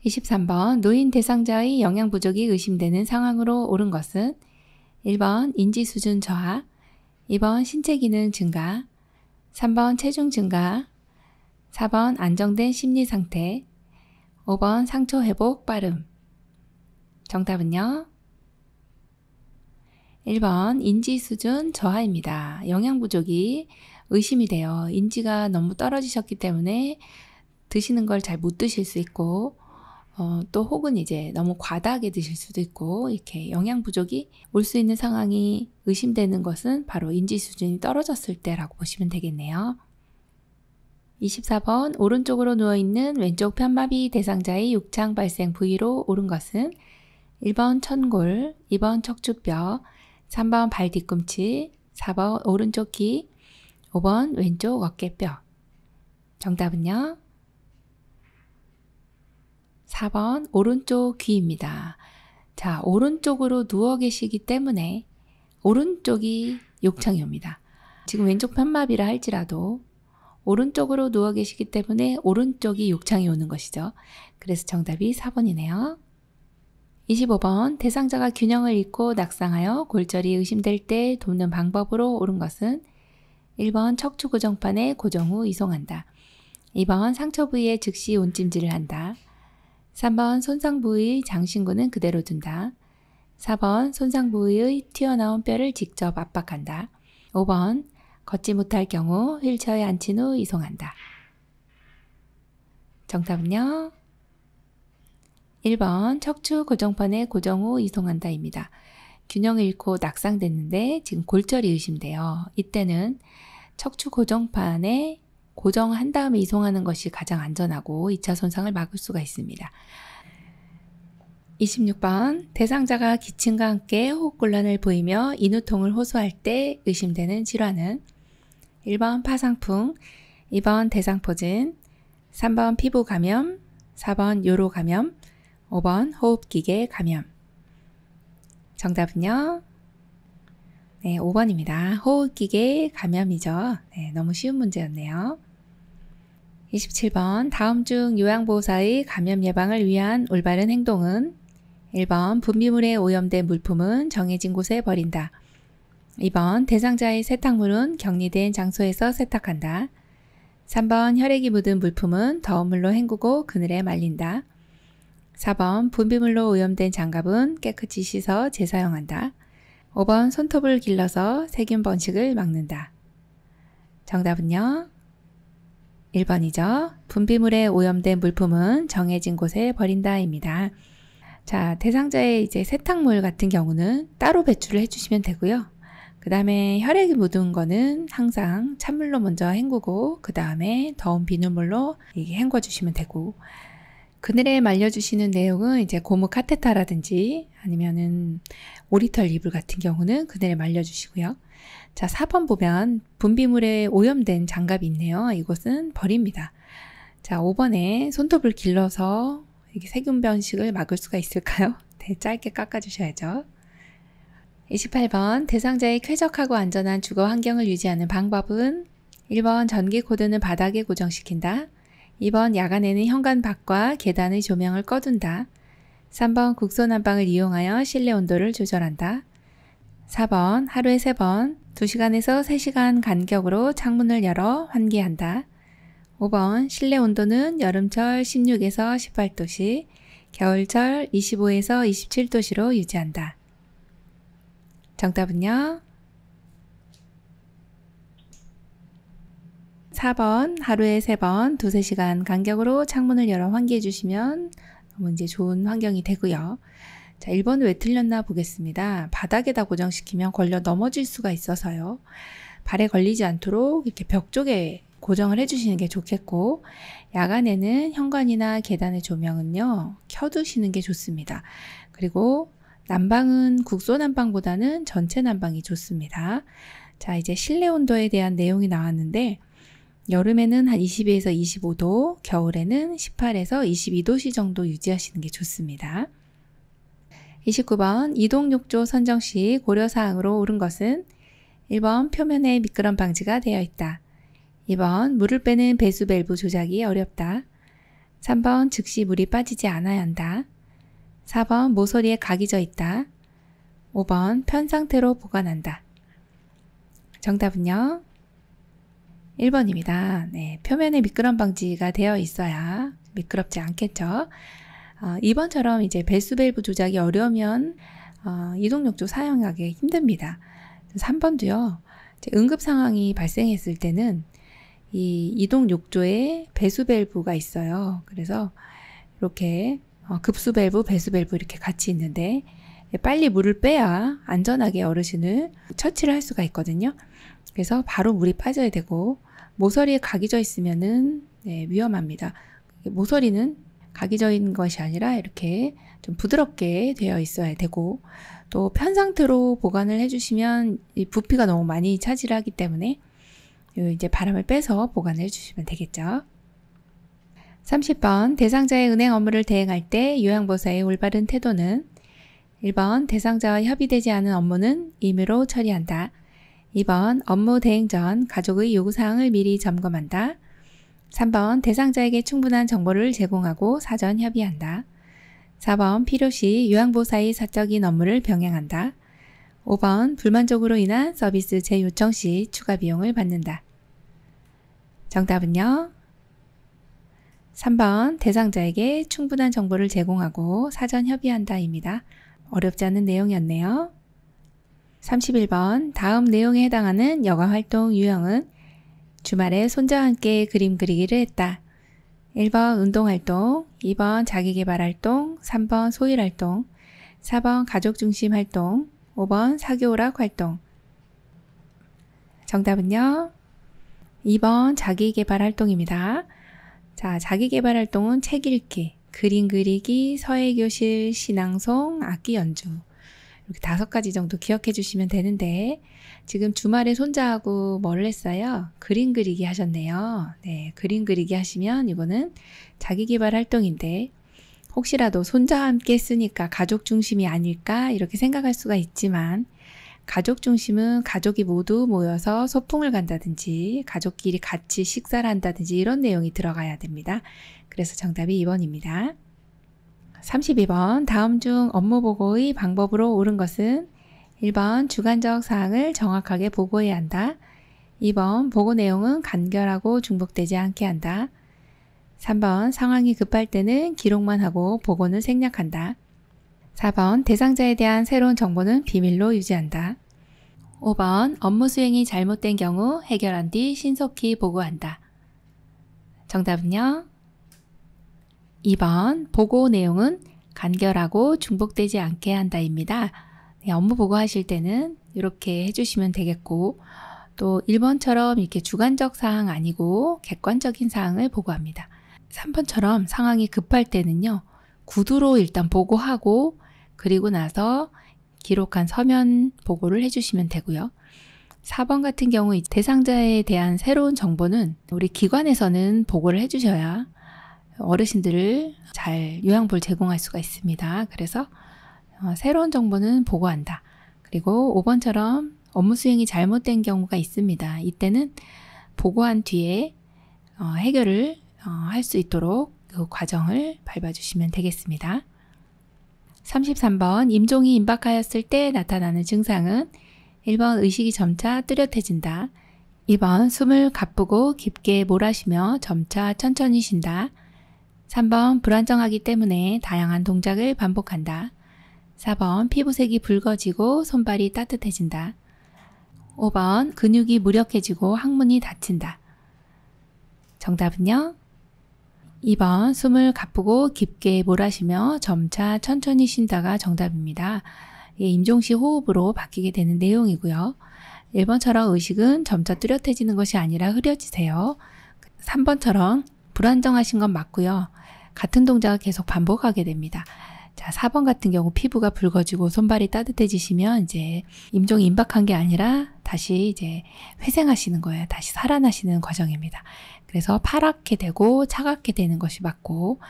23번 노인 대상자의 영양 부족이 의심되는 상황으로 옳은 것은 1번 인지 수준 저하, 2번 신체 기능 증가, 3번 체중 증가, 4번 안정된 심리 상태, 5번 상처 회복 빠름. 정답은요? 1번 인지 수준 저하입니다. 영양 부족이 의심이 돼요. 인지가 너무 떨어지셨기 때문에 드시는 걸 잘 못 드실 수 있고 또 혹은 이제 너무 과다하게 드실 수도 있고 이렇게 영양 부족이 올 수 있는 상황이 의심되는 것은 바로 인지 수준이 떨어졌을 때라고 보시면 되겠네요. 24번 오른쪽으로 누워있는 왼쪽 편마비 대상자의 육창 발생 부위로 옳은 것은 1번 천골, 2번 척추뼈, 3번 발 뒤꿈치, 4번 오른쪽 귀, 5번 왼쪽 어깨뼈. 정답은요? 4번 오른쪽 귀입니다. 자, 오른쪽으로 누워 계시기 때문에 오른쪽이 욕창이 옵니다. 지금 왼쪽 편마비라 할지라도 오른쪽으로 누워 계시기 때문에 오른쪽이 욕창이 오는 것이죠. 그래서 정답이 4번이네요. 25번 대상자가 균형을 잃고 낙상하여 골절이 의심될 때 돕는 방법으로 옳은 것은 1번 척추 고정판에 고정 후 이송한다. 2번 상처 부위에 즉시 온찜질을 한다. 3번 손상 부위 장신구는 그대로 둔다. 4번 손상 부위의 튀어나온 뼈를 직접 압박한다. 5번 걷지 못할 경우 휠체어에 앉힌 후 이송한다. 정답은요? 1번 척추 고정판에 고정 후 이송한다입니다. 균형을 잃고 낙상됐는데 지금 골절이 의심돼요. 이때는 척추 고정판에 고정한 다음에 이송하는 것이 가장 안전하고 2차 손상을 막을 수가 있습니다. 26번 대상자가 기침과 함께 호흡곤란을 보이며 인후통을 호소할 때 의심되는 질환은 1번 파상풍, 2번 대상포진, 3번 피부 감염, 4번 요로 감염, 5번 호흡기계 감염. 정답은요? 네, 5번입니다. 호흡기계 감염이죠. 네, 너무 쉬운 문제였네요. 27번 다음 중 요양보호사의 감염 예방을 위한 올바른 행동은 1번 분비물에 오염된 물품은 정해진 곳에 버린다. 2번 대상자의 세탁물은 격리된 장소에서 세탁한다. 3번 혈액이 묻은 물품은 더운 물로 헹구고 그늘에 말린다. 4번 분비물로 오염된 장갑은 깨끗이 씻어 재사용한다. 5번 손톱을 길러서 세균 번식을 막는다. 정답은요? 1번이죠. 분비물에 오염된 물품은 정해진 곳에 버린다입니다. 자, 대상자의 이제 세탁물 같은 경우는 따로 배출을 해주시면 되고요. 그 다음에 혈액이 묻은 거는 항상 찬물로 먼저 헹구고 그 다음에 더운 비눗물로 헹궈주시면 되고, 그늘에 말려주시는 내용은 이제 고무 카테타라든지 아니면은 오리털 이불 같은 경우는 그늘에 말려주시고요. 자, 4번 보면 분비물에 오염된 장갑이 있네요. 이것은 버립니다. 자, 5번에 손톱을 길러서 이게 세균 번식을 막을 수가 있을까요? 네, 짧게 깎아주셔야죠. 28번 대상자의 쾌적하고 안전한 주거 환경을 유지하는 방법은 1번 전기 코드는 바닥에 고정시킨다. 2번 야간에는 현관 밖과 계단의 조명을 꺼둔다. 3번 국소난방을 이용하여 실내 온도를 조절한다. 4번 하루에 3번 2시간에서 3시간 간격으로 창문을 열어 환기한다. 5번 실내 온도는 여름철 16에서 18도씨, 겨울철 25에서 27도씨로 유지한다. 정답은요? 4번 하루에 3번 2-3시간 간격으로 창문을 열어 환기해 주시면 너무 이제 좋은 환경이 되고요. 자, 1번은 왜 틀렸나 보겠습니다. 바닥에다 고정시키면 걸려 넘어질 수가 있어서요. 발에 걸리지 않도록 이렇게 벽 쪽에 고정을 해주시는 게 좋겠고, 야간에는 현관이나 계단의 조명은요, 켜두시는 게 좋습니다. 그리고 난방은 국소 난방보다는 전체 난방이 좋습니다. 자, 이제 실내 온도에 대한 내용이 나왔는데, 여름에는 한 22에서 25도, 겨울에는 18에서 22도씨 정도 유지하시는 게 좋습니다. 29번 이동욕조 선정 시 고려사항으로 옳은 것은 1번 표면에 미끄럼 방지가 되어 있다. 2번 물을 빼는 배수 밸브 조작이 어렵다. 3번 즉시 물이 빠지지 않아야 한다. 4번 모서리에 각이 져 있다. 5번 편 상태로 보관한다. 정답은요? 1번입니다. 네, 표면에 미끄럼 방지가 되어 있어야 미끄럽지 않겠죠. 2번처럼 이제 배수 밸브 조작이 어려우면 이동욕조 사용하기 힘듭니다. 3번도요. 응급 상황이 발생했을 때는 이 이동욕조에 배수 밸브가 있어요. 그래서 이렇게 급수 밸브, 배수 밸브 이렇게 같이 있는데 빨리 물을 빼야 안전하게 어르신을 처치를 할 수가 있거든요. 그래서 바로 물이 빠져야 되고, 모서리에 각이 져 있으면은 위험합니다. 모서리는 각이 져 있는 것이 아니라 이렇게 좀 부드럽게 되어 있어야 되고, 또 편 상태로 보관을 해주시면 이 부피가 너무 많이 차지를 하기 때문에 이제 바람을 빼서 보관을 해주시면 되겠죠. 30번 대상자의 은행 업무를 대행할 때 요양보호사의 올바른 태도는 1번 대상자와 협의되지 않은 업무는 임의로 처리한다. 2번 업무 대행 전 가족의 요구사항을 미리 점검한다. 3번 대상자에게 충분한 정보를 제공하고 사전 협의한다. 4번 필요시 요양보호사의 사적인 업무를 병행한다. 5번 불만족으로 인한 서비스 재요청 시 추가 비용을 받는다. 정답은요. 3번 대상자에게 충분한 정보를 제공하고 사전 협의한다입니다. 어렵지 않은 내용이었네요. 31번 다음 내용에 해당하는 여가활동 유형은 주말에 손자와 함께 그림 그리기를 했다. 1번 운동활동, 2번 자기계발활동, 3번 소일활동, 4번 가족중심 활동, 5번 사교오락 활동. 정답은요. 2번 자기계발활동입니다. 자, 자기계발활동은 책 읽기, 그림 그리기, 서예교실, 신앙송, 악기 연주 이렇게 5가지 정도 기억해 주시면 되는데 지금 주말에 손자하고 뭘 했어요? 그림 그리기 하셨네요. 네, 그림 그리기 하시면 이거는 자기계발 활동인데 혹시라도 손자와 함께 했으니까 가족 중심이 아닐까 이렇게 생각할 수가 있지만 가족 중심은 가족이 모두 모여서 소풍을 간다든지 가족끼리 같이 식사를 한다든지 이런 내용이 들어가야 됩니다. 그래서 정답이 2번입니다. 32번 다음 중 업무 보고의 방법으로 옳은 것은 1번 주관적 사항을 정확하게 보고해야 한다. 2번 보고 내용은 간결하고 중복되지 않게 한다. 3번 상황이 급할 때는 기록만 하고 보고는 생략한다. 4번 대상자에 대한 새로운 정보는 비밀로 유지한다. 5번 업무 수행이 잘못된 경우 해결한 뒤 신속히 보고한다. 정답은요? 2번 보고 내용은 간결하고 중복되지 않게 한다입니다. 네, 업무 보고하실 때는 이렇게 해주시면 되겠고 또 1번처럼 이렇게 주관적 사항 아니고 객관적인 사항을 보고합니다. 3번처럼 상황이 급할 때는요. 구두로 일단 보고하고 그리고 나서 기록한 서면 보고를 해주시면 되고요. 4번 같은 경우 대상자에 대한 새로운 정보는 우리 기관에서는 보고를 해주셔야 어르신들을 잘 요양보를 제공할 수가 있습니다. 그래서 새로운 정보는 보고한다. 그리고 5번처럼 업무 수행이 잘못된 경우가 있습니다. 이때는 보고한 뒤에 해결을 할 수 있도록 그 과정을 밟아주시면 되겠습니다. 33번 임종이 임박하였을 때 나타나는 증상은 1번 의식이 점차 뚜렷해진다. 2번 숨을 가쁘고 깊게 몰아쉬며 점차 천천히 쉰다. 3번 불안정하기 때문에 다양한 동작을 반복한다. 4번 피부색이 붉어지고 손발이 따뜻해진다. 5번 근육이 무력해지고 항문이 닫힌다. 정답은요? 2번 숨을 가쁘고 깊게 몰아쉬며 점차 천천히 쉰다가 정답입니다. 임종시 호흡으로 바뀌게 되는 내용이고요. 1번처럼 의식은 점차 뚜렷해지는 것이 아니라 흐려지세요. 3번처럼 불안정하신 건 맞고요. 같은 동작을 계속 반복하게 됩니다. 자, 4번 같은 경우 피부가 붉어지고 손발이 따뜻해지시면 이제 임종이 임박한 게 아니라 다시 이제 회생하시는 거예요. 다시 살아나시는 과정입니다. 그래서 파랗게 되고 차갑게 되는 것이 맞고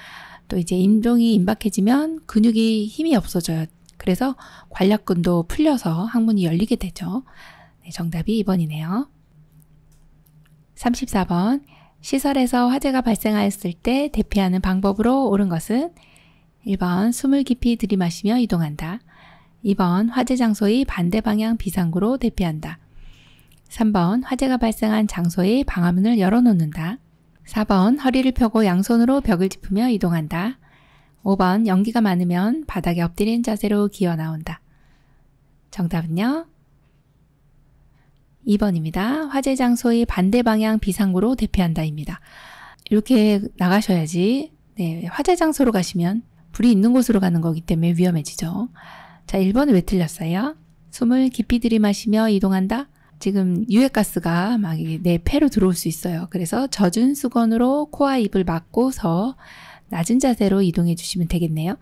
또 이제 임종이 임박해지면 근육이 힘이 없어져요. 그래서 관략근도 풀려서 항문이 열리게 되죠. 네, 정답이 2번이네요. 34번 시설에서 화재가 발생하였을 때 대피하는 방법으로 옳은 것은 1번 숨을 깊이 들이마시며 이동한다. 2번 화재 장소의 반대 방향 비상구로 대피한다. 3번 화재가 발생한 장소의 방화문을 열어놓는다. 4번 허리를 펴고 양손으로 벽을 짚으며 이동한다. 5번 연기가 많으면 바닥에 엎드린 자세로 기어 나온다. 정답은요? 2번입니다. 화재 장소의 반대 방향 비상구로 대피한다입니다. 이렇게 나가셔야지. 네, 화재 장소로 가시면 불이 있는 곳으로 가는 거기 때문에 위험해지죠. 자, 1번은 왜 틀렸어요? 숨을 깊이 들이마시며 이동한다? 지금 유해가스가 막 내 폐로 들어올 수 있어요. 그래서 젖은 수건으로 코와 입을 막고서 낮은 자세로 이동해 주시면 되겠네요.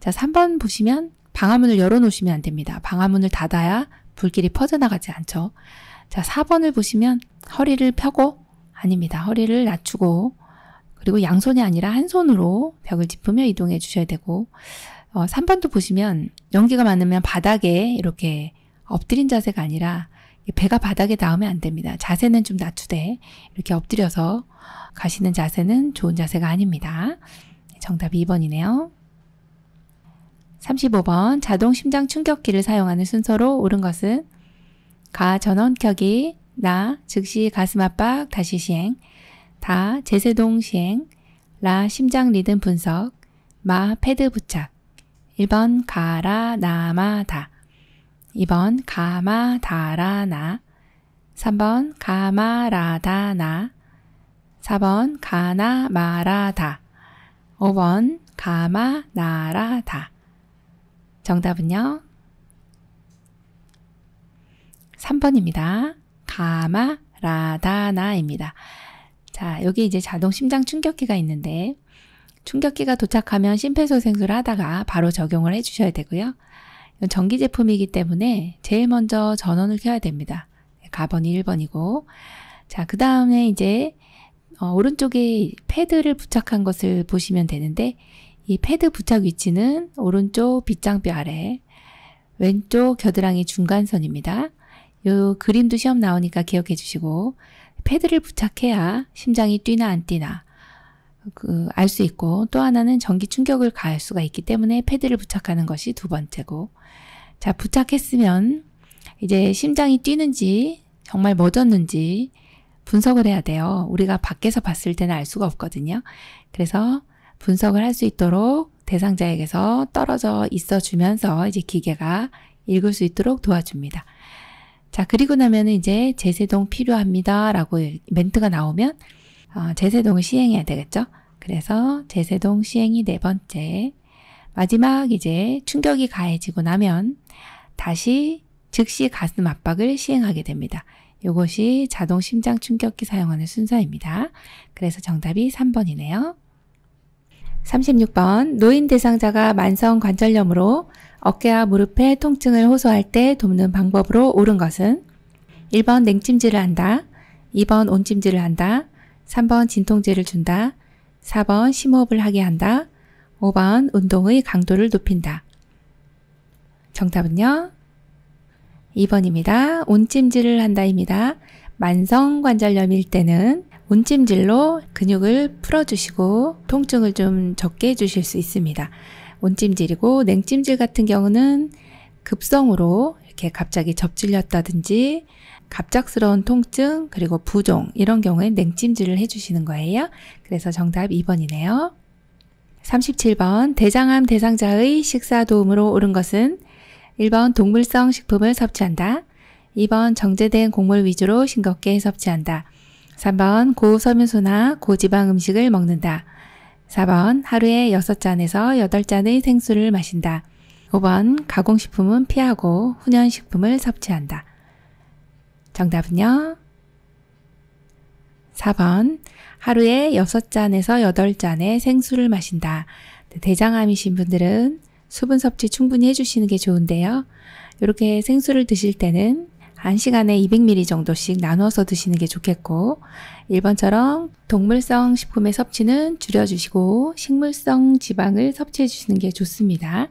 자, 3번 보시면 방화문을 열어놓으시면 안 됩니다. 방화문을 닫아야 불길이 퍼져나가지 않죠. 자, 4번을 보시면 허리를 펴고 아닙니다. 허리를 낮추고 그리고 양손이 아니라 한 손으로 벽을 짚으며 이동해 주셔야 되고 3번도 보시면 연기가 많으면 바닥에 이렇게 엎드린 자세가 아니라 배가 바닥에 닿으면 안 됩니다. 자세는 좀 낮추되 이렇게 엎드려서 가시는 자세는 좋은 자세가 아닙니다. 정답이 2번이네요. 35번 자동 심장 충격기를 사용하는 순서로 옳은 것은 가 전원 켜기, 나 즉시 가슴 압박 다시 시행, 다 제세동 시행, 라 심장 리듬 분석, 마 패드 부착. 1번 가라 나마 다, 2번 가마 다라 나, 3번 가마라다 나, 4번 가나 마라 다, 5번 가마 나라 다. 정답은요 3번입니다. 가마라다나입니다. 자, 여기 이제 자동 심장 충격기가 있는데 충격기가 도착하면 심폐소생술을 하다가 바로 적용을 해주셔야 되고요. 이건 전기 제품이기 때문에 제일 먼저 전원을 켜야 됩니다. 가번이 1번이고, 자, 그 다음에 이제 오른쪽에 패드를 부착한 것을 보시면 되는데 이 패드 부착 위치는 오른쪽 빗장뼈 아래, 왼쪽 겨드랑이 중간선입니다. 요 그림도 시험 나오니까 기억해 주시고 패드를 부착해야 심장이 뛰나 안 뛰나 알 수 있고, 또 하나는 전기 충격을 가할 수가 있기 때문에 패드를 부착하는 것이 두 번째고, 자, 부착했으면 이제 심장이 뛰는지 정말 멎었는지 분석을 해야 돼요. 우리가 밖에서 봤을 때는 알 수가 없거든요. 그래서 분석을 할 수 있도록 대상자에게서 떨어져 있어 주면서 이제 기계가 읽을 수 있도록 도와줍니다. 자, 그리고 나면은 이제 제세동 필요합니다 라고 멘트가 나오면 제세동을 시행해야 되겠죠. 그래서 제세동 시행이 네 번째, 마지막 이제 충격이 가해지고 나면 다시 즉시 가슴 압박을 시행하게 됩니다. 이것이 자동 심장 충격기 사용하는 순서입니다. 그래서 정답이 3번이네요. 36번 노인 대상자가 만성 관절염으로 어깨와 무릎의 통증을 호소할 때 돕는 방법으로 옳은 것은 1번 냉찜질을 한다, 2번 온찜질을 한다, 3번 진통제를 준다, 4번 심호흡을 하게 한다, 5번 운동의 강도를 높인다. 정답은요 2번입니다. 온찜질을 한다입니다. 만성 관절염일 때는 온찜질로 근육을 풀어주시고 통증을 좀 적게 해주실 수 있습니다. 온찜질이고, 냉찜질 같은 경우는 급성으로 이렇게 갑자기 접질렸다든지 갑작스러운 통증 그리고 부종 이런 경우에 냉찜질을 해주시는 거예요. 그래서 정답 2번이네요. 37번 대장암 대상자의 식사 도움으로 옳은 것은 1번 동물성 식품을 섭취한다, 2번 정제된 곡물 위주로 싱겁게 섭취한다, 3번 고섬유소나 고지방 음식을 먹는다, 4번 하루에 6잔에서 8잔의 생수를 마신다, 5번 가공식품은 피하고 훈연식품을 섭취한다. 정답은요 4번 하루에 6잔에서 8잔의 생수를 마신다. 대장암이신 분들은 수분 섭취 충분히 해주시는 게 좋은데요. 이렇게 생수를 드실 때는 1시간에 200ml 정도씩 나눠서 드시는 게 좋겠고, 1번처럼 동물성 식품의 섭취는 줄여주시고 식물성 지방을 섭취해 주시는 게 좋습니다.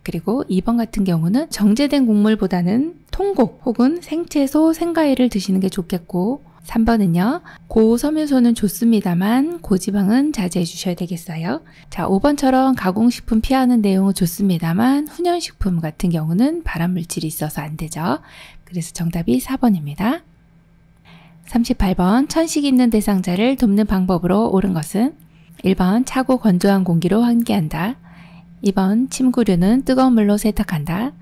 그리고 2번 같은 경우는 정제된 곡물보다는 통곡 혹은 생채소, 생과일을 드시는 게 좋겠고, 3번은요 고섬유소는 좋습니다만 고지방은 자제해 주셔야 되겠어요. 자, 5번처럼 가공식품 피하는 내용은 좋습니다만 훈연식품 같은 경우는 발암물질이 있어서 안 되죠. 그래서 정답이 4번입니다. 38번 천식 있는 대상자를 돕는 방법으로 옳은 것은 1번 차고 건조한 공기로 환기한다, 2번 침구류는 뜨거운 물로 세탁한다,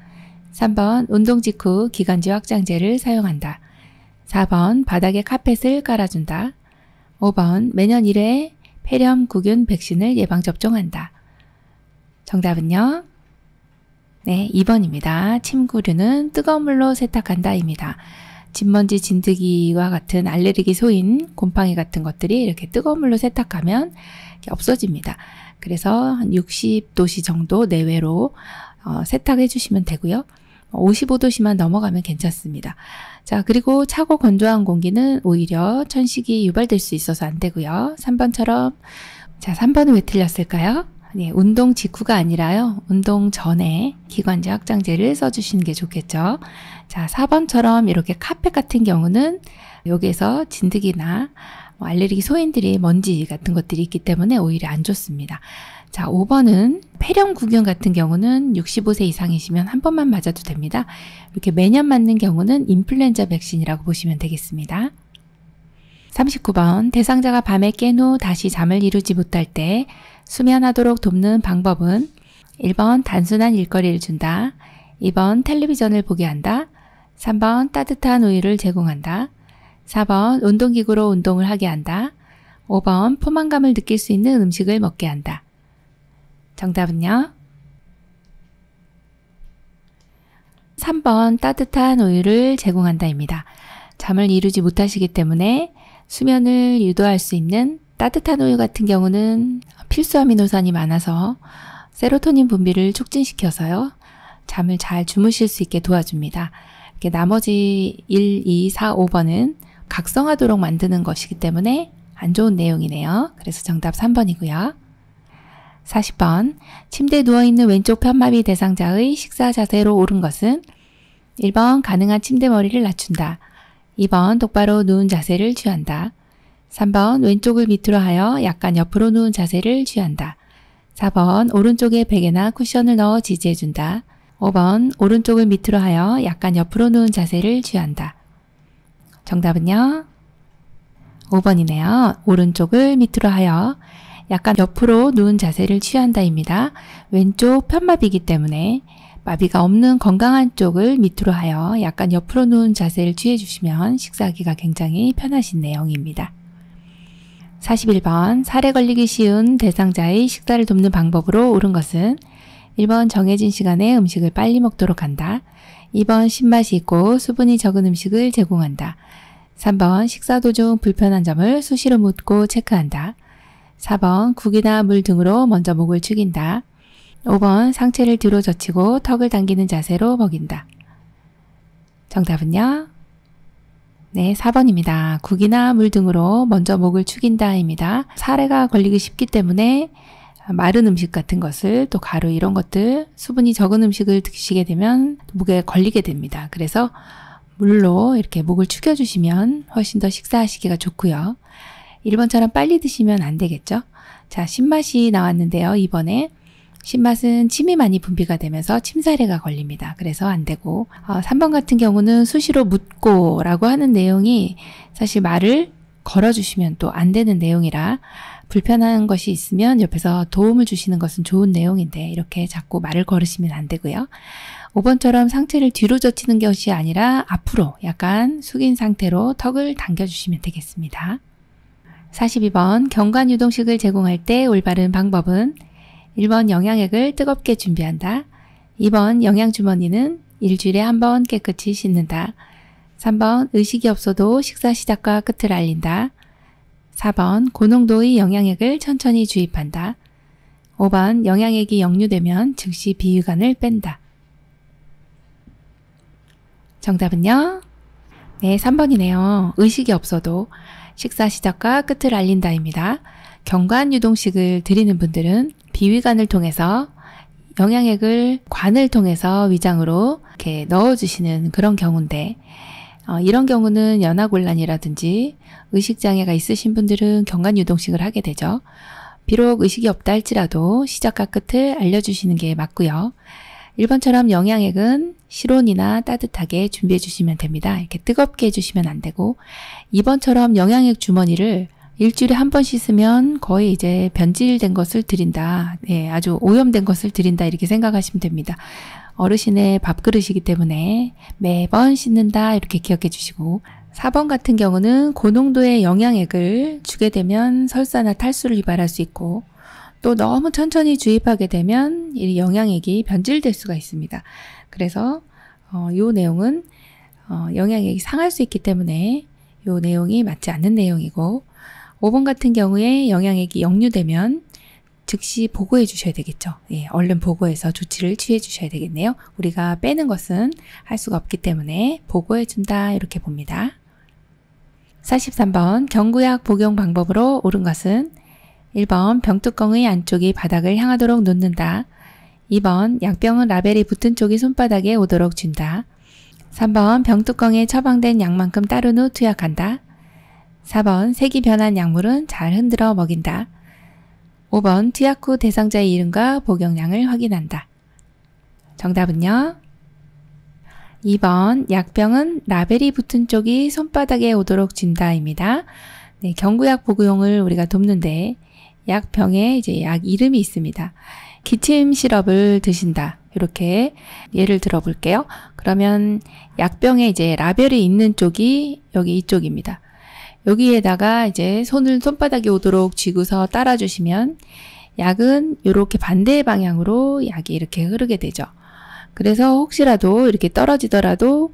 3번 운동 직후 기관지 확장제를 사용한다, 4번 바닥에 카펫을 깔아준다, 5번 매년 1회 폐렴 구균 백신을 예방접종한다. 정답은요 네, 2번입니다. 침구류는 뜨거운 물로 세탁한다 입니다. 진먼지, 진드기와 같은 알레르기 소인 곰팡이 같은 것들이 이렇게 뜨거운 물로 세탁하면 없어집니다. 그래서 한 60도씨 정도 내외로 세탁해 주시면 되고요. 55도씨만 넘어가면 괜찮습니다. 자, 그리고 차고 건조한 공기는 오히려 천식이 유발될 수 있어서 안 되고요. 3번처럼, 자, 3번은 왜 틀렸을까요? 네, 운동 직후가 아니라요. 운동 전에 기관지 확장제를 써주시는 게 좋겠죠. 자, 4번처럼 이렇게 카펫 같은 경우는 여기에서 진드기나 알레르기 소인들이 먼지 같은 것들이 있기 때문에 오히려 안 좋습니다. 자, 5번은 폐렴구균 같은 경우는 65세 이상이시면 한 번만 맞아도 됩니다. 이렇게 매년 맞는 경우는 인플루엔자 백신이라고 보시면 되겠습니다. 39번 대상자가 밤에 깬 후 다시 잠을 이루지 못할 때 수면하도록 돕는 방법은 1번 단순한 일거리를 준다. 2번 텔레비전을 보게 한다. 3번 따뜻한 우유를 제공한다. 4번 운동기구로 운동을 하게 한다. 5번 포만감을 느낄 수 있는 음식을 먹게 한다. 정답은요? 3번 따뜻한 우유를 제공한다입니다. 잠을 이루지 못하시기 때문에 수면을 유도할 수 있는 따뜻한 우유 같은 경우는 필수 아미노산이 많아서 세로토닌 분비를 촉진시켜서요. 잠을 잘 주무실 수 있게 도와줍니다. 이렇게 나머지 1, 2, 4, 5번은 각성하도록 만드는 것이기 때문에 안 좋은 내용이네요. 그래서 정답 3번이고요. 40번 침대에 누워있는 왼쪽 편마비 대상자의 식사 자세로 옳은 것은 1번 가능한 침대 머리를 낮춘다. 2번 똑바로 누운 자세를 취한다. 3번 왼쪽을 밑으로 하여 약간 옆으로 누운 자세를 취한다. 4번 오른쪽에 베개나 쿠션을 넣어 지지해준다. 5번 오른쪽을 밑으로 하여 약간 옆으로 누운 자세를 취한다. 정답은요? 5번이네요. 오른쪽을 밑으로 하여 약간 옆으로 누운 자세를 취한다입니다. 왼쪽 편마비이기 때문에 마비가 없는 건강한 쪽을 밑으로 하여 약간 옆으로 누운 자세를 취해주시면 식사하기가 굉장히 편하신 내용입니다. 41번 살에 걸리기 쉬운 대상자의 식사를 돕는 방법으로 옳은 것은 1번 정해진 시간에 음식을 빨리 먹도록 한다. 2번 신맛이 있고 수분이 적은 음식을 제공한다. 3번 식사 도중 불편한 점을 수시로 묻고 체크한다. 4번 국이나 물 등으로 먼저 목을 축인다. 5번 상체를 뒤로 젖히고 턱을 당기는 자세로 먹인다. 정답은요? 네, 4번입니다. 국이나 물 등으로 먼저 목을 축인다입니다. 살에가 걸리기 쉽기 때문에 마른 음식 같은 것을 또 가루 이런 것들 수분이 적은 음식을 드시게 되면 목에 걸리게 됩니다. 그래서 물로 이렇게 목을 축여주시면 훨씬 더 식사하시기가 좋고요. 1번처럼 빨리 드시면 안 되겠죠. 자, 신맛이 나왔는데요. 이번에 신맛은 침이 많이 분비가 되면서 침사래가 걸립니다. 그래서 안 되고 3번 같은 경우는 수시로 묻고 라고 하는 내용이 사실 말을 걸어주시면 또 안 되는 내용이라 불편한 것이 있으면 옆에서 도움을 주시는 것은 좋은 내용인데 이렇게 자꾸 말을 걸으시면 안 되고요. 5번처럼 상체를 뒤로 젖히는 것이 아니라 앞으로 약간 숙인 상태로 턱을 당겨주시면 되겠습니다. 42번 경관유동식을 제공할 때 올바른 방법은 1번 영양액을 뜨겁게 준비한다. 2번 영양주머니는 일주일에 한 번 깨끗이 씻는다. 3번 의식이 없어도 식사 시작과 끝을 알린다. 4번 고농도의 영양액을 천천히 주입한다. 5번 영양액이 역류되면 즉시 비위관을 뺀다. 정답은요? 네, 3번이네요. 의식이 없어도 식사 시작과 끝을 알린다입니다. 경관유동식을 드리는 분들은 비위관을 통해서 영양액을 관을 통해서 위장으로 이렇게 넣어주시는 그런 경우인데 이런 경우는 연하곤란이라든지 의식장애가 있으신 분들은 경관유동식을 하게 되죠. 비록 의식이 없다 할지라도 시작과 끝을 알려주시는 게 맞고요. 1번처럼 영양액은 실온이나 따뜻하게 준비해 주시면 됩니다. 이렇게 뜨겁게 해주시면 안 되고 2번처럼 영양액 주머니를 일주일에 한 번 씻으면 거의 이제 변질된 것을 드린다. 네, 아주 오염된 것을 드린다 이렇게 생각하시면 됩니다. 어르신의 밥그릇이기 때문에 매번 씻는다 이렇게 기억해 주시고 4번 같은 경우는 고농도의 영양액을 주게 되면 설사나 탈수를 유발할 수 있고 또 너무 천천히 주입하게 되면 이 영양액이 변질될 수가 있습니다. 그래서 이 내용은 영양액이 상할 수 있기 때문에 이 내용이 맞지 않는 내용이고 5번 같은 경우에 영양액이 역류되면 즉시 보고해 주셔야 되겠죠. 예, 얼른 보고해서 조치를 취해 주셔야 되겠네요. 우리가 빼는 것은 할 수가 없기 때문에 보고해 준다 이렇게 봅니다. 43번 경구약 복용 방법으로 옳은 것은 1번 병뚜껑의 안쪽이 바닥을 향하도록 놓는다. 2번 약병은 라벨이 붙은 쪽이 손바닥에 오도록 준다. 3번 병뚜껑에 처방된 약만큼 따른 후 투약한다. 4번 색이 변한 약물은 잘 흔들어 먹인다. 5번 투약 후 대상자의 이름과 복용량을 확인한다. 정답은요? 2번 약병은 라벨이 붙은 쪽이 손바닥에 오도록 준다입니다. 네, 경구약 복용을 우리가 돕는데 약병에 이제 약 이름이 있습니다. 기침 시럽을 드신다. 이렇게 예를 들어 볼게요. 그러면 약병에 이제 라벨이 있는 쪽이 여기 이쪽입니다. 여기에다가 이제 손을 손바닥에 오도록 쥐고서 따라주시면 약은 이렇게 반대 방향으로 약이 이렇게 흐르게 되죠. 그래서 혹시라도 이렇게 떨어지더라도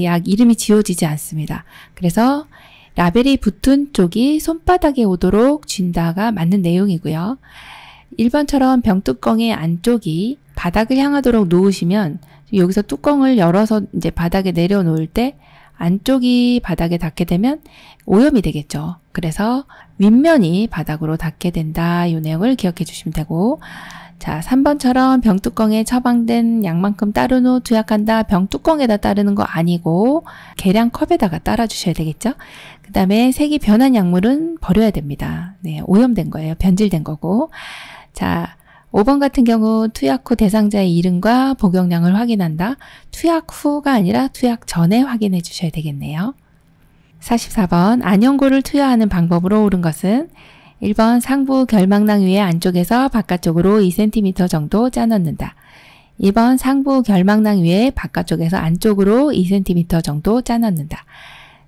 약 이름이 지워지지 않습니다. 그래서 라벨이 붙은 쪽이 손바닥에 오도록 쥔다가 맞는 내용이고요. 1번처럼 병뚜껑의 안쪽이 바닥을 향하도록 놓으시면 여기서 뚜껑을 열어서 이제 바닥에 내려놓을 때 안쪽이 바닥에 닿게 되면 오염이 되겠죠. 그래서 윗면이 바닥으로 닿게 된다. 이 내용을 기억해 주시면 되고, 자, 3번처럼 병뚜껑에 처방된 약만큼 따른 후 투약한다. 병뚜껑에다 따르는 거 아니고 계량컵에다가 따라 주셔야 되겠죠. 그 다음에 색이 변한 약물은 버려야 됩니다. 네, 오염된 거예요. 변질된 거고. 자, 5번 같은 경우 투약 후 대상자의 이름과 복용량을 확인한다. 투약 후가 아니라 투약 전에 확인해 주셔야 되겠네요. 44번 안연고를 투여하는 방법으로 옳은 것은 1번 상부 결막낭 위에 안쪽에서 바깥쪽으로 2cm 정도 짜 넣는다. 2번 상부 결막낭 위에 바깥쪽에서 안쪽으로 2cm 정도 짜 넣는다.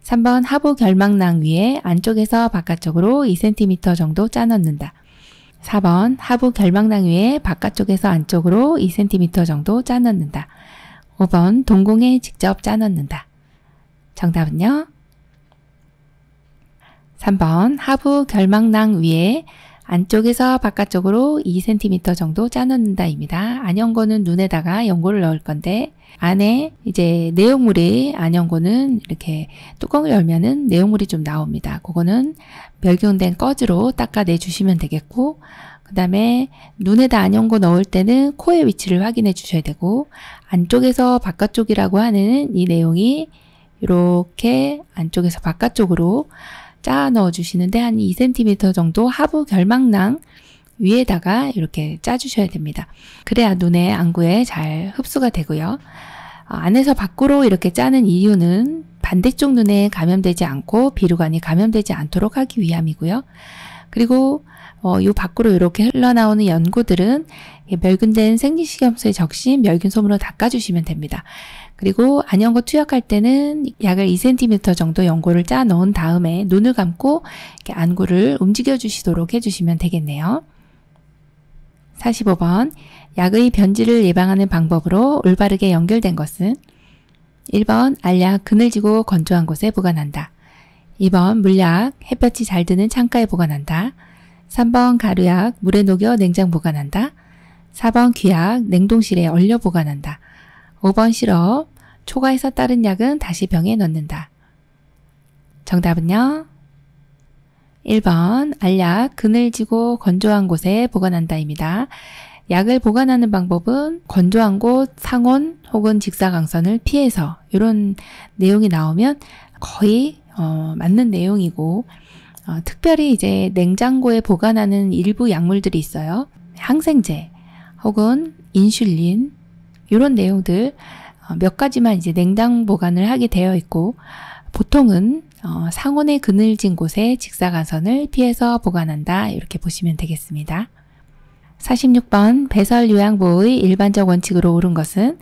3번 하부 결막낭 위에 안쪽에서 바깥쪽으로 2cm 정도 짜 넣는다. 4번 하부 결막낭 위에 바깥쪽에서 안쪽으로 2cm 정도 짜 넣는다. 5번 동공에 직접 짜 넣는다. 정답은요? 3번 하부 결막낭 위에 안쪽에서 바깥쪽으로 2cm 정도 짜 넣는다입니다. 안연고는 눈에다가 연고를 넣을 건데 안에 이제 내용물이 안연고는 이렇게 뚜껑을 열면은 내용물이 좀 나옵니다. 그거는 멸균된 꺼즈로 닦아내 주시면 되겠고, 그 다음에 눈에다 안연고 넣을 때는 코의 위치를 확인해 주셔야 되고, 안쪽에서 바깥쪽이라고 하는 이 내용이 이렇게 안쪽에서 바깥쪽으로 짜 넣어 주시는데 한 2cm 정도 하부 결막낭 위에다가 이렇게 짜 주셔야 됩니다. 그래야 눈에 안구에 잘 흡수가 되고요. 안에서 밖으로 이렇게 짜는 이유는 반대쪽 눈에 감염되지 않고 비루관이 감염되지 않도록 하기 위함이고요. 그리고 이 밖으로 이렇게 흘러나오는 연고들은 멸균된 생리식염수에 적신 멸균솜으로 닦아주시면 됩니다. 그리고 안연고 투약할 때는 약을 2cm 정도 연고를 짜 넣은 다음에 눈을 감고 이렇게 안구를 움직여 주시도록 해주시면 되겠네요. 45번 약의 변질을 예방하는 방법으로 올바르게 연결된 것은 1번 알약 그늘지고 건조한 곳에 보관한다. 2번 물약 햇볕이 잘 드는 창가에 보관한다. 3번 가루약 물에 녹여 냉장 보관한다. 4번 귀약 냉동실에 얼려 보관한다. 5번 시럽 초과해서 따른 약은 다시 병에 넣는다. 정답은요? 1번 알약 그늘지고 건조한 곳에 보관한다입니다. 약을 보관하는 방법은 건조한 곳, 상온 혹은 직사광선을 피해서 이런 내용이 나오면 거의 맞는 내용이고, 특별히 이제 냉장고에 보관하는 일부 약물들이 있어요. 항생제 혹은 인슐린 이런 내용들 몇 가지만 이제 냉장 보관을 하게 되어 있고, 보통은 상온에 그늘진 곳에 직사광선을 피해서 보관한다. 이렇게 보시면 되겠습니다. 46번 배설 요양보호의 일반적 원칙으로 옳은 것은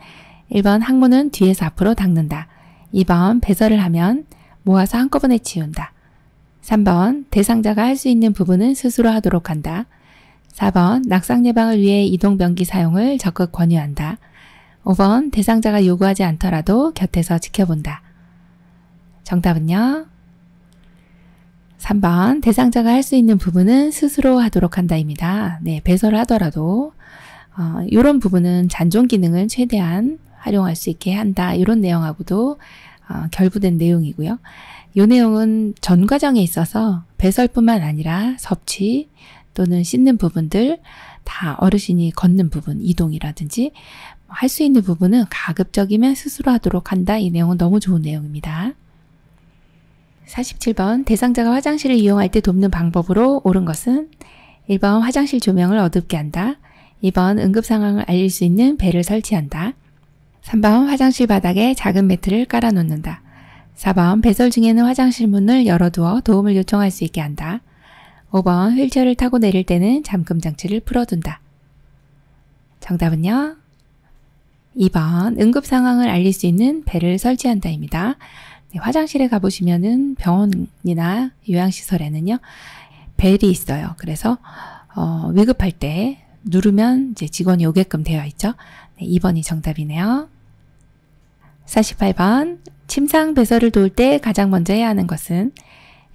1번 항문은 뒤에서 앞으로 닦는다. 2번 배설을 하면 모아서 한꺼번에 치운다. 3번 대상자가 할 수 있는 부분은 스스로 하도록 한다. 4번 낙상 예방을 위해 이동변기 사용을 적극 권유한다. 5번 대상자가 요구하지 않더라도 곁에서 지켜본다. 정답은요? 3번 대상자가 할 수 있는 부분은 스스로 하도록 한다입니다. 네, 배설을 하더라도 이런 부분은 잔존 기능을 최대한 활용할 수 있게 한다. 이런 내용하고도 결부된 내용이고요. 이 내용은 전 과정에 있어서 배설뿐만 아니라 섭취 또는 씻는 부분들 다 어르신이 걷는 부분, 이동이라든지 할 수 있는 부분은 가급적이면 스스로 하도록 한다. 이 내용은 너무 좋은 내용입니다. 47번 대상자가 화장실을 이용할 때 돕는 방법으로 옳은 것은 1번 화장실 조명을 어둡게 한다. 2번 응급 상황을 알릴 수 있는 벨을 설치한다. 3번 화장실 바닥에 작은 매트를 깔아 놓는다. 4번 배설 중에는 화장실 문을 열어두어 도움을 요청할 수 있게 한다. 5번 휠체어를 타고 내릴 때는 잠금 장치를 풀어둔다. 정답은요? 2번 응급 상황을 알릴 수 있는 벨을 설치한다입니다. 네, 화장실에 가보시면은 병원이나 요양시설에는요 벨이 있어요. 그래서 위급할 때 누르면 이제 직원이 오게끔 되어 있죠. 네, 2번이 정답이네요. 48번 침상 배설을 도울 때 가장 먼저 해야 하는 것은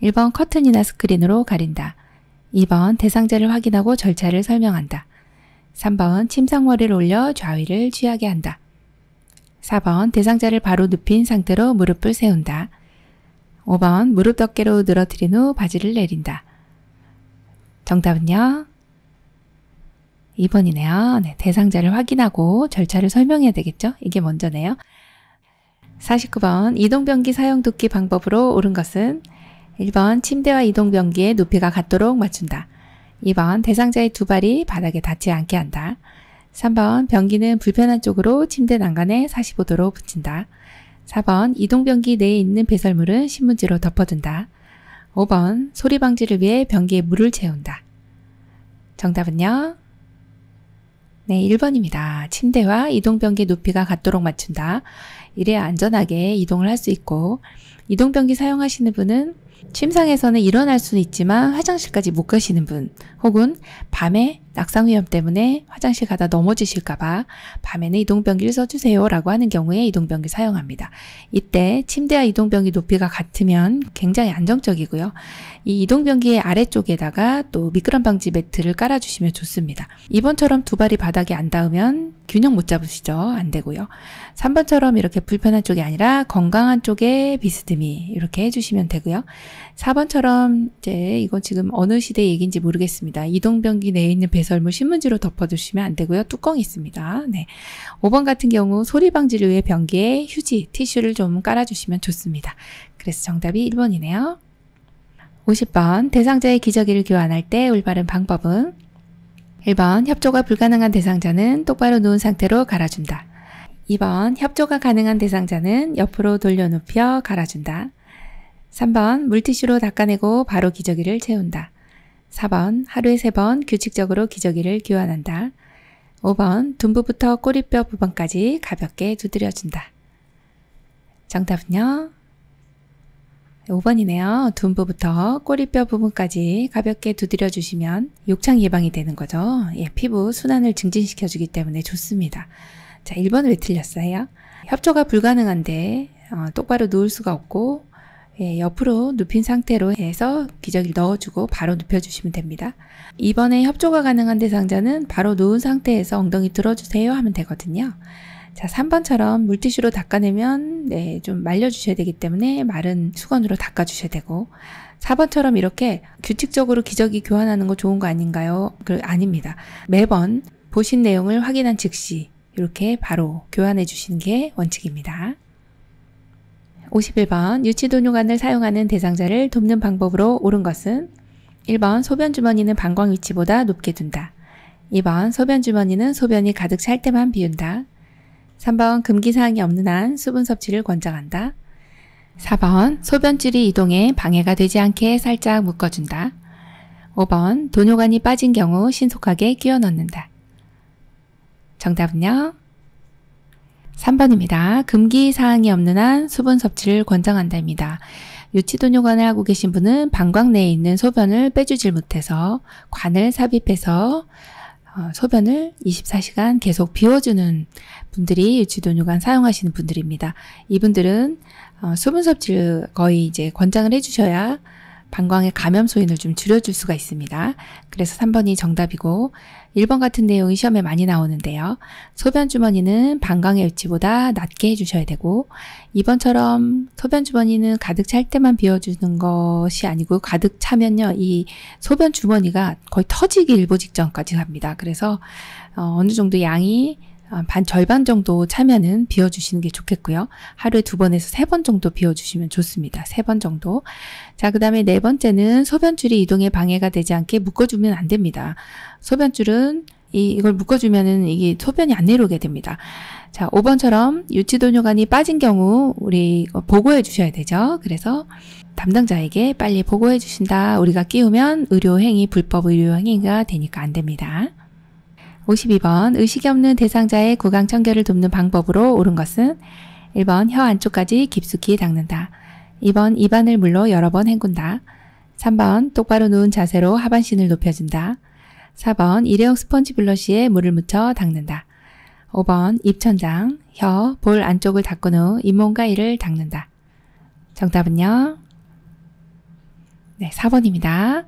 1번 커튼이나 스크린으로 가린다. 2번 대상자를 확인하고 절차를 설명한다. 3번 침상머리를 올려 좌위를 취하게 한다. 4번 대상자를 바로 눕힌 상태로 무릎을 세운다. 5번 무릎 덮개로 늘어뜨린 후 바지를 내린다. 정답은요? 2번이네요. 네, 대상자를 확인하고 절차를 설명해야 되겠죠? 이게 먼저네요. 49번 이동변기 사용 돕기 방법으로 옳은 것은 1번 침대와 이동변기의 높이가 같도록 맞춘다. 2번 대상자의 두 발이 바닥에 닿지 않게 한다. 3번 변기는 불편한 쪽으로 침대 난간에 45도로 붙인다. 4번 이동변기 내에 있는 배설물은 신문지로 덮어둔다. 5번 소리 방지를 위해 변기에 물을 채운다. 정답은요? 네, 1번입니다. 침대와 이동변기 높이가 같도록 맞춘다. 이래야 안전하게 이동을 할 수 있고 이동변기 사용하시는 분은 침상에서는 일어날 수는 있지만 화장실까지 못 가시는 분 혹은 밤에 낙상 위험 때문에 화장실 가다 넘어지실까봐 밤에는 이동변기를 써주세요 라고 하는 경우에 이동변기 사용합니다. 이때 침대와 이동변기 높이가 같으면 굉장히 안정적이고요. 이 이동변기의 아래쪽에다가 또 미끄럼 방지 매트를 깔아주시면 좋습니다. 2번처럼 두 발이 바닥에 안 닿으면 균형 못 잡으시죠? 안 되고요. 3번처럼 이렇게 불편한 쪽이 아니라 건강한 쪽에 비스듬히 이렇게 해주시면 되고요. 4번처럼 이제 이건 지금 어느 시대 얘기인지 모르겠습니다. 이동변기 내에 있는 배설물 신문지로 덮어두시면 안 되고요. 뚜껑이 있습니다. 네. 5번 같은 경우 소리 방지를 위해 변기에 휴지, 티슈를 좀 깔아주시면 좋습니다. 그래서 정답이 1번이네요. 50번 대상자의 기저귀를 교환할 때 올바른 방법은 1번 협조가 불가능한 대상자는 똑바로 누운 상태로 갈아준다. 2번 협조가 가능한 대상자는 옆으로 돌려 눕혀 갈아준다. 3번 물티슈로 닦아내고 바로 기저귀를 채운다. 4번 하루에 3번 규칙적으로 기저귀를 교환한다. 5번 둔부부터 꼬리뼈 부분까지 가볍게 두드려준다. 정답은요? 5번이네요. 둔부부터 꼬리뼈 부분까지 가볍게 두드려 주시면 욕창 예방이 되는 거죠. 예, 피부 순환을 증진시켜주기 때문에 좋습니다. 자, 1번은 왜 틀렸어요? 협조가 불가능한데 똑바로 누울 수가 없고 예, 옆으로 눕힌 상태로 해서 기저귀를 넣어주고 바로 눕혀주시면 됩니다. 2번에 협조가 가능한 대상자는 바로 누운 상태에서 엉덩이 들어주세요 하면 되거든요. 자, 3번처럼 물티슈로 닦아내면 네, 좀 말려주셔야 되기 때문에 마른 수건으로 닦아주셔야 되고 4번처럼 이렇게 규칙적으로 기저귀 교환하는 거 좋은 거 아닌가요? 아닙니다. 매번 보신 내용을 확인한 즉시 이렇게 바로 교환해 주시는 게 원칙입니다. 51번 유치도뇨관을 사용하는 대상자를 돕는 방법으로 옳은 것은 1번 소변 주머니는 방광 위치보다 높게 둔다. 2번 소변 주머니는 소변이 가득 찰 때만 비운다. 3번 금기사항이 없는 한 수분 섭취를 권장한다. 4번 소변줄이 이동에 방해가 되지 않게 살짝 묶어준다. 5번 도뇨관이 빠진 경우 신속하게 끼워 넣는다. 정답은요? 3번입니다. 금기사항이 없는 한 수분 섭취를 권장한다입니다. 유치도뇨관을 하고 계신 분은 방광 내에 있는 소변을 빼주질 못해서 관을 삽입해서 소변을 24시간 계속 비워주는 분들이 유치도뇨관 사용하시는 분들입니다. 이분들은 수분 섭취를 거의 이제 권장을 해주셔야 방광의 감염 소인을 좀 줄여줄 수가 있습니다. 그래서 3번이 정답이고 1번 같은 내용이 시험에 많이 나오는데요. 소변 주머니는 방광의 위치보다 낮게 해주셔야 되고 2번처럼 소변 주머니는 가득 찰 때만 비워주는 것이 아니고 가득 차면요. 이 소변 주머니가 거의 터지기 일보 직전까지 갑니다. 그래서 어느 정도 양이 절반 정도 차면은 비워주시는 게 좋겠고요. 하루에 2번에서 3번 정도 비워주시면 좋습니다. 3번 정도. 자, 그 다음에 4번째는 소변줄이 이동에 방해가 되지 않게 묶어주면 안 됩니다. 소변줄은 이걸 묶어주면은 이게 소변이 안 내려오게 됩니다. 자, 5번처럼 유치도뇨관이 빠진 경우 우리 보고해 주셔야 되죠. 그래서 담당자에게 빨리 보고해 주신다. 우리가 끼우면 의료행위, 불법 의료행위가 되니까 안 됩니다. 52번 의식이 없는 대상자의 구강 청결을 돕는 방법으로 옳은 것은 1번 혀 안쪽까지 깊숙이 닦는다. 2번 입안을 물로 여러 번 헹군다. 3번 똑바로 누운 자세로 하반신을 높여준다. 4번 일회용 스펀지 블러쉬에 물을 묻혀 닦는다. 5번 입천장, 혀, 볼 안쪽을 닦은 후 잇몸과 이를 닦는다. 정답은요? 네, 4번입니다.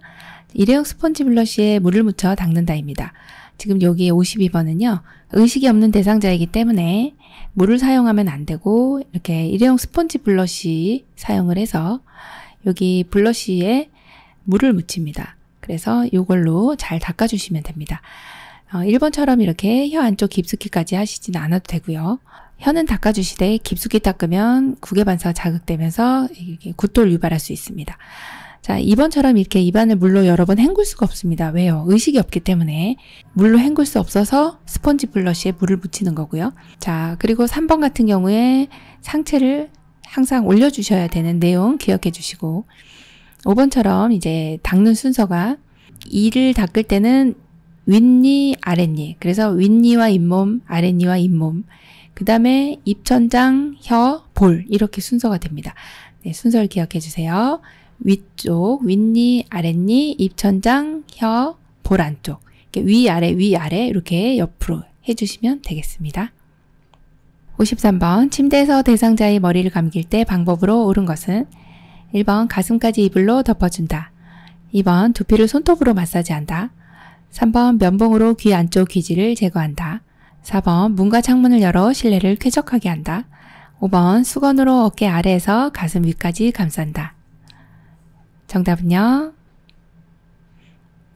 일회용 스펀지 블러쉬에 물을 묻혀 닦는다입니다. 지금 여기 52번은요. 의식이 없는 대상자이기 때문에 물을 사용하면 안 되고 이렇게 일회용 스펀지 블러쉬 사용을 해서 여기 블러쉬에 물을 묻힙니다. 그래서 이걸로 잘 닦아주시면 됩니다. 1번처럼 이렇게 혀 안쪽 깊숙이까지 하시진 않아도 되고요. 혀는 닦아주시되 깊숙이 닦으면 구개반사가 자극되면서 굿돌 유발할 수 있습니다. 자, 2번처럼 이렇게 입안을 물로 여러 번 헹굴 수가 없습니다. 왜요? 의식이 없기 때문에 물로 헹굴 수 없어서 스펀지 블러쉬에 물을 묻히는 거고요. 자, 그리고 3번 같은 경우에 상체를 항상 올려주셔야 되는 내용 기억해 주시고 5번처럼 이제 닦는 순서가 이를 닦을 때는 윗니, 아랫니. 그래서 윗니와 잇몸, 아랫니와 잇몸. 그 다음에 입천장, 혀, 볼. 이렇게 순서가 됩니다. 네, 순서를 기억해 주세요. 위쪽, 윗니, 아랫니, 입천장, 혀, 볼 안쪽. 이렇게 위아래, 위아래 이렇게 옆으로 해주시면 되겠습니다. 53번 침대에서 대상자의 머리를 감길 때 방법으로 옳은 것은 1번 가슴까지 이불로 덮어준다. 2번 두피를 손톱으로 마사지한다. 3번 면봉으로 귀 안쪽 귀지를 제거한다. 4번 문과 창문을 열어 실내를 쾌적하게 한다. 5번 수건으로 어깨 아래에서 가슴 위까지 감싼다. 정답은요?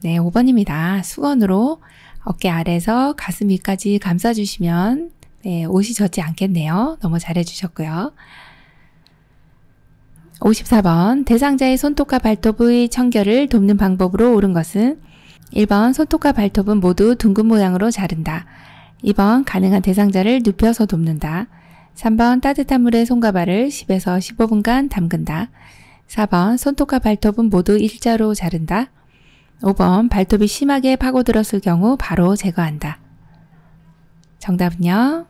네, 5번입니다. 수건으로 어깨 아래에서 가슴 위까지 감싸주시면 네, 옷이 젖지 않겠네요. 너무 잘해주셨고요. 54번 대상자의 손톱과 발톱의 청결을 돕는 방법으로 옳은 것은 1번 손톱과 발톱은 모두 둥근 모양으로 자른다. 2번 가능한 대상자를 눕혀서 돕는다. 3번 따뜻한 물에 손과 발을 10에서 15분간 담근다. 4번 손톱과 발톱은 모두 일자로 자른다. 5번 발톱이 심하게 파고들었을 경우 바로 제거한다. 정답은요?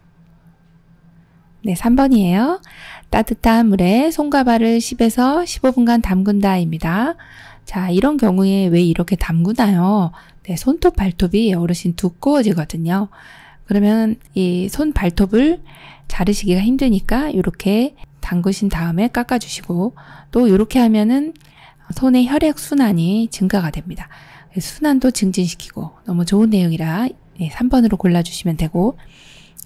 네, 3번이에요. 따뜻한 물에 손과 발을 10에서 15분간 담근다 입니다. 자, 이런 경우에 왜 이렇게 담그나요? 네, 손톱 발톱이 어르신 두꺼워지거든요. 그러면 이 손 발톱을 자르시기가 힘드니까 이렇게 담그신 다음에 깎아주시고 또 이렇게 하면은 손의 혈액 순환이 증가가 됩니다. 순환도 증진시키고 너무 좋은 내용이라 3번으로 골라주시면 되고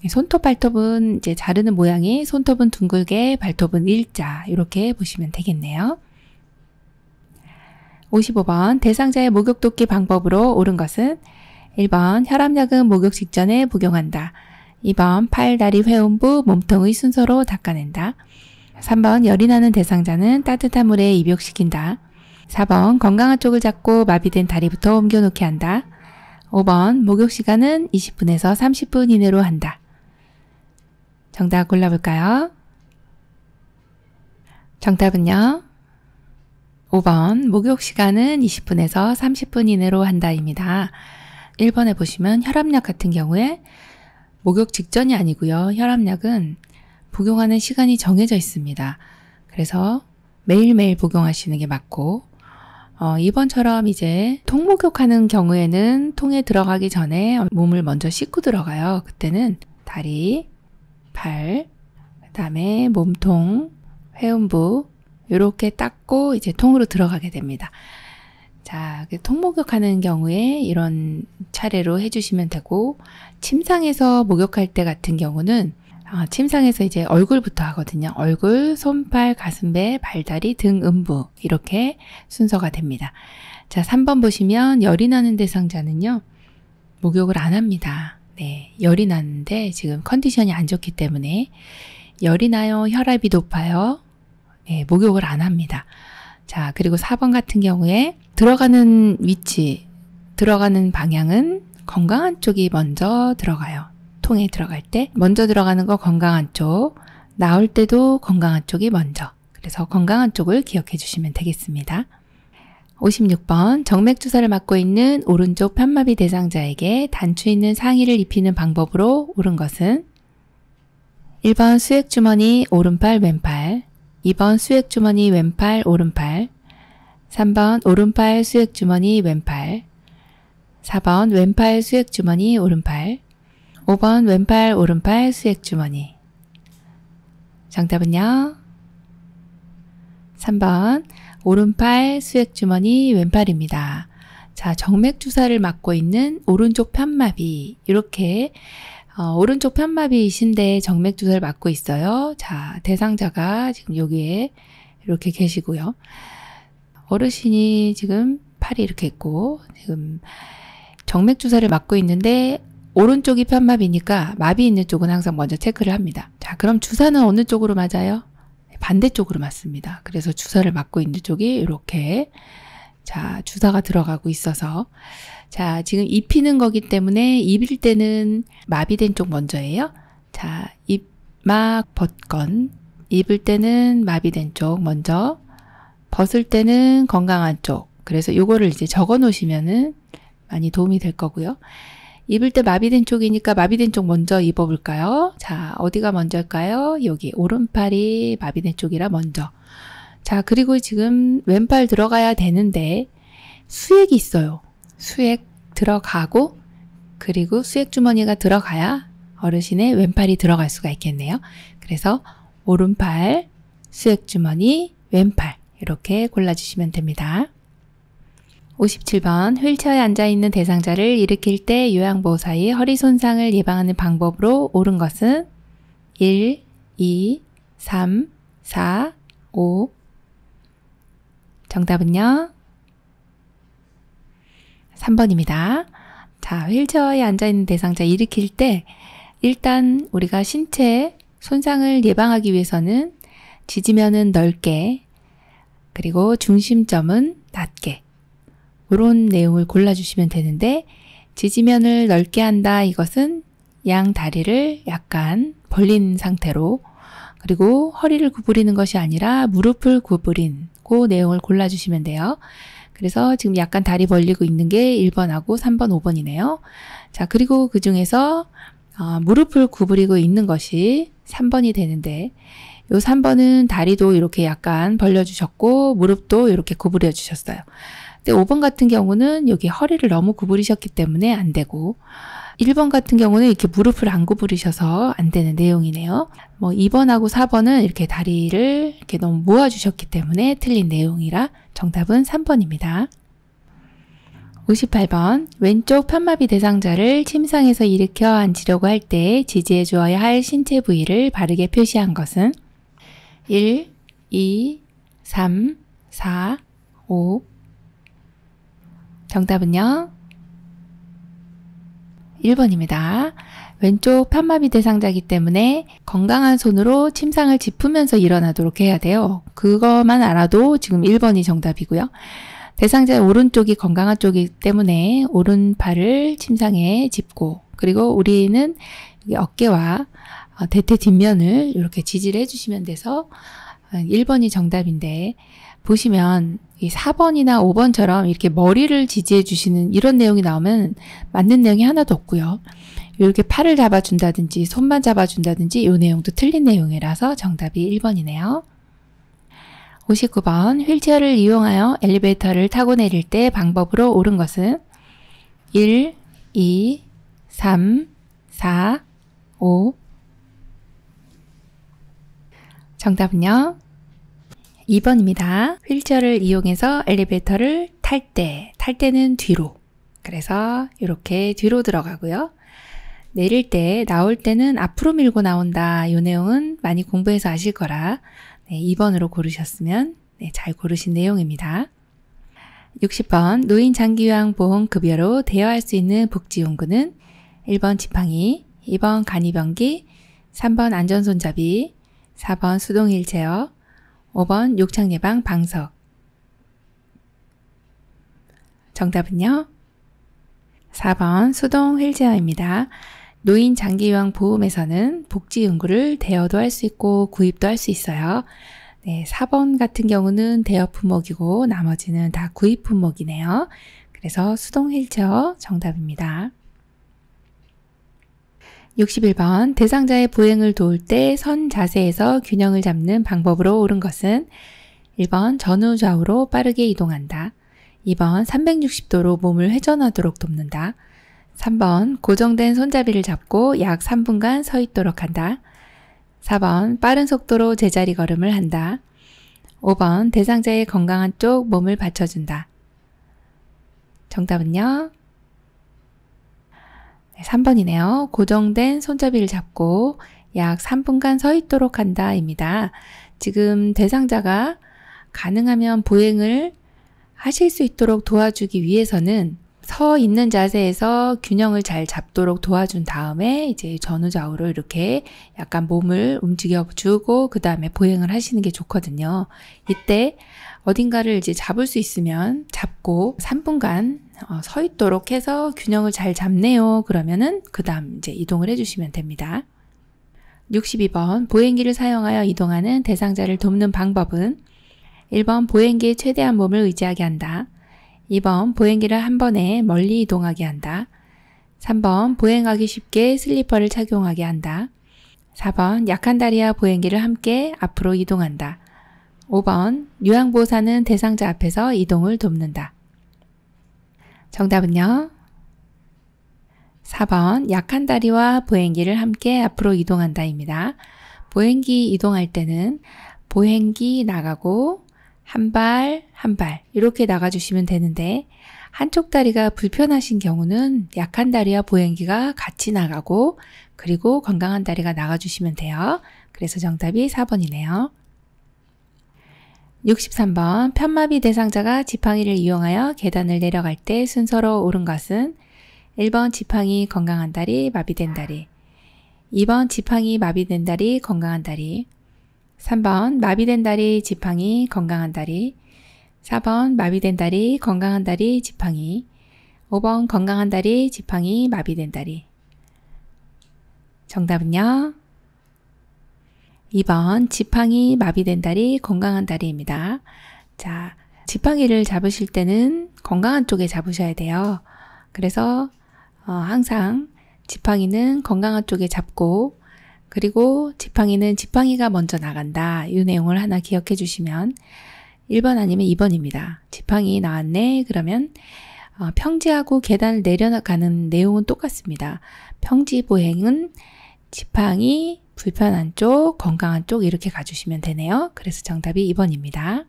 손톱 발톱은 이제 자르는 모양이 손톱은 둥글게 발톱은 일자 이렇게 보시면 되겠네요. 55번 대상자의 목욕 돕기 방법으로 옳은 것은 1번 혈압약은 목욕 직전에 복용한다. 2번 팔, 다리, 회음부, 몸통의 순서로 닦아낸다. 3번 열이 나는 대상자는 따뜻한 물에 입욕시킨다. 4번 건강한 쪽을 잡고 마비된 다리부터 옮겨놓게 한다. 5번 목욕 시간은 20분에서 30분 이내로 한다. 정답 골라볼까요? 정답은요? 5번 목욕 시간은 20분에서 30분 이내로 한다입니다. 1번에 보시면 혈압약 같은 경우에 목욕 직전이 아니고요. 혈압약은 복용하는 시간이 정해져 있습니다. 그래서 매일매일 복용하시는 게 맞고 2번처럼 이제 통목욕하는 경우에는 통에 들어가기 전에 몸을 먼저 씻고 들어가요. 그때는 다리, 발, 그 다음에 몸통, 회음부 이렇게 닦고 이제 통으로 들어가게 됩니다. 자, 통 목욕하는 경우에 이런 차례로 해주시면 되고, 침상에서 목욕할 때 같은 경우는 침상에서 이제 얼굴부터 하거든요. 얼굴, 손발, 가슴배, 발다리, 등, 음부 이렇게 순서가 됩니다. 자, 3번 보시면 열이 나는 대상자는요. 목욕을 안 합니다. 네, 열이 나는데 지금 컨디션이 안 좋기 때문에 열이 나요. 혈압이 높아요. 네, 목욕을 안 합니다. 자, 그리고 4번 같은 경우에 들어가는 위치, 들어가는 방향은 건강한 쪽이 먼저 들어가요. 통에 들어갈 때 먼저 들어가는 거 건강한 쪽, 나올 때도 건강한 쪽이 먼저. 그래서 건강한 쪽을 기억해 주시면 되겠습니다. 56번 정맥주사를 맞고 있는 오른쪽 편마비 대상자에게 단추 있는 상의를 입히는 방법으로 옳은 것은 1번 수액주머니 오른팔 왼팔, 2번 수액주머니 왼팔 오른팔, 3번 오른팔 수액주머니 왼팔, 4번 왼팔 수액주머니 오른팔, 5번 왼팔 오른팔 수액주머니. 정답은요? 3번 오른팔 수액주머니 왼팔입니다. 자, 정맥주사를 맞고 있는 오른쪽 편마비 이렇게 오른쪽 편마비이신데 정맥주사를 맞고 있어요. 자, 대상자가 지금 여기에 이렇게 계시고요. 어르신이 지금 팔이 이렇게 있고 지금 정맥주사를 맞고 있는데 오른쪽이 편마비니까 마비 있는 쪽은 항상 먼저 체크를 합니다. 자, 그럼 주사는 어느 쪽으로 맞아요? 반대쪽으로 맞습니다. 그래서 주사를 맞고 있는 쪽이 이렇게 자, 주사가 들어가고 있어서 자, 지금 입히는 거기 때문에 입을 때는 마비된 쪽 먼저예요. 자, 입막 벗건 입을 때는 마비된 쪽 먼저 벗을 때는 건강한 쪽. 그래서 요거를 이제 적어 놓으시면은 많이 도움이 될 거고요. 입을 때 마비된 쪽이니까 마비된 쪽 먼저 입어볼까요? 자, 어디가 먼저일까요? 여기 오른팔이 마비된 쪽이라 먼저. 자, 그리고 지금 왼팔 들어가야 되는데 수액이 있어요. 수액 들어가고 그리고 수액 주머니가 들어가야 어르신의 왼팔이 들어갈 수가 있겠네요. 그래서 오른팔, 수액 주머니, 왼팔 이렇게 골라주시면 됩니다. 57번 휠체어에 앉아있는 대상자를 일으킬 때 요양보호 사이 허리 손상을 예방하는 방법으로 옳은 것은 1, 2, 3, 4, 5. 정답은요? 3번입니다. 자, 휠체어에 앉아있는 대상자 일으킬 때 일단 우리가 신체 손상을 예방하기 위해서는 지지면은 넓게 그리고 중심점은 낮게 이런 내용을 골라주시면 되는데 지지면을 넓게 한다 이것은 양 다리를 약간 벌린 상태로 그리고 허리를 구부리는 것이 아니라 무릎을 구부린 그 내용을 골라주시면 돼요. 그래서 지금 약간 다리 벌리고 있는 게 1번하고 3번, 5번이네요. 자, 그리고 그 중에서 무릎을 구부리고 있는 것이 3번이 되는데 요 3번은 다리도 이렇게 약간 벌려주셨고 무릎도 이렇게 구부려 주셨어요. 근데 5번 같은 경우는 여기 허리를 너무 구부리셨기 때문에 안 되고 1번 같은 경우는 이렇게 무릎을 안 구부리셔서 안 되는 내용이네요. 뭐 2번하고 4번은 이렇게 다리를 이렇게 너무 모아주셨기 때문에 틀린 내용이라 정답은 3번입니다. 58번 왼쪽 편마비 대상자를 침상에서 일으켜 앉히려고 할 때 지지해 주어야 할 신체 부위를 바르게 표시한 것은 1, 2, 3, 4, 5. 정답은요? 1번입니다. 왼쪽 편마비 대상자이기 때문에 건강한 손으로 침상을 짚으면서 일어나도록 해야 돼요. 그것만 알아도 지금 1번이 정답이고요. 대상자의 오른쪽이 건강한 쪽이기 때문에 오른팔을 침상에 짚고 그리고 우리는 어깨와 대퇴 뒷면을 이렇게 지지를 해주시면 돼서 1번이 정답인데 보시면 이 4번이나 5번처럼 이렇게 머리를 지지해 주시는 이런 내용이 나오면 맞는 내용이 하나도 없고요. 이렇게 팔을 잡아준다든지 손만 잡아준다든지 이 내용도 틀린 내용이라서 정답이 1번이네요. 59번 휠체어를 이용하여 엘리베이터를 타고 내릴 때 방법으로 옳은 것은 1, 2, 3, 4, 5. 정답은요? 2번입니다. 휠체어를 이용해서 엘리베이터를 탈 때는 뒤로. 그래서 이렇게 뒤로 들어가고요. 내릴 때, 나올 때는 앞으로 밀고 나온다. 이 내용은 많이 공부해서 아실 거라 2번으로 고르셨으면 잘 고르신 내용입니다. 60번 노인 장기요양 보험 급여로 대여할 수 있는 복지용구는 1번 지팡이, 2번 간이병기, 3번 안전손잡이, 4번 수동 휠체어, 5번 욕창 예방 방석. 정답은요? 4번 수동 휠체어입니다. 노인 장기요양 보험에서는 복지용구를 대여도 할 수 있고 구입도 할 수 있어요. 4번 같은 경우는 대여 품목이고 나머지는 다 구입 품목이네요. 그래서 수동 휠체어 정답입니다. 61번 대상자의 보행을 도울 때 선 자세에서 균형을 잡는 방법으로 옳은 것은 1번 전후 좌우로 빠르게 이동한다. 2번 360도로 몸을 회전하도록 돕는다. 3번 고정된 손잡이를 잡고 약 3분간 서 있도록 한다. 4번 빠른 속도로 제자리 걸음을 한다. 5번 대상자의 건강한 쪽 몸을 받쳐준다. 정답은요? 3번이네요. 고정된 손잡이를 잡고 약 3분간 서 있도록 한다 입니다. 지금 대상자가 가능하면 보행을 하실 수 있도록 도와주기 위해서는 서 있는 자세에서 균형을 잘 잡도록 도와준 다음에 이제 전후좌우로 이렇게 약간 몸을 움직여주고 그 다음에 보행을 하시는 게 좋거든요. 이때 어딘가를 이제 잡을 수 있으면 잡고 3분간 서 있도록 해서 균형을 잘 잡네요. 그러면은 그 다음 이제 이동을 해주시면 됩니다. 62번 보행기를 사용하여 이동하는 대상자를 돕는 방법은 1번 보행기에 최대한 몸을 의지하게 한다. 2번 보행기를 한 번에 멀리 이동하게 한다. 3번 보행하기 쉽게 슬리퍼를 착용하게 한다. 4번 약한 다리와 보행기를 함께 앞으로 이동한다. 5번 요양보호사는 대상자 앞에서 이동을 돕는다. 정답은요? 4번 약한 다리와 보행기를 함께 앞으로 이동한다 입니다. 보행기 이동할 때는 보행기 나가고 한 발 이렇게 나가주시면 되는데 한쪽 다리가 불편하신 경우는 약한 다리와 보행기가 같이 나가고 그리고 건강한 다리가 나가주시면 돼요. 그래서 정답이 4번이네요. 63번 편마비 대상자가 지팡이를 이용하여 계단을 내려갈 때 순서로 옳은 것은 1번 지팡이 건강한 다리 마비된 다리 2번 지팡이 마비된 다리 건강한 다리 3번 마비된 다리 지팡이 건강한 다리 4번 마비된 다리 건강한 다리 지팡이 5번 건강한 다리 지팡이 마비된 다리. 정답은요? 2번 지팡이 마비된 다리 건강한 다리입니다. 자, 지팡이를 잡으실 때는 건강한 쪽에 잡으셔야 돼요. 그래서 항상 지팡이는 건강한 쪽에 잡고 그리고 지팡이는 지팡이가 먼저 나간다. 이 내용을 하나 기억해 주시면 1번 아니면 2번입니다. 지팡이 나왔네. 그러면 평지하고 계단을 내려가는 내용은 똑같습니다. 평지 보행은 지팡이, 불편한 쪽, 건강한 쪽 이렇게 가주시면 되네요. 그래서 정답이 2번입니다.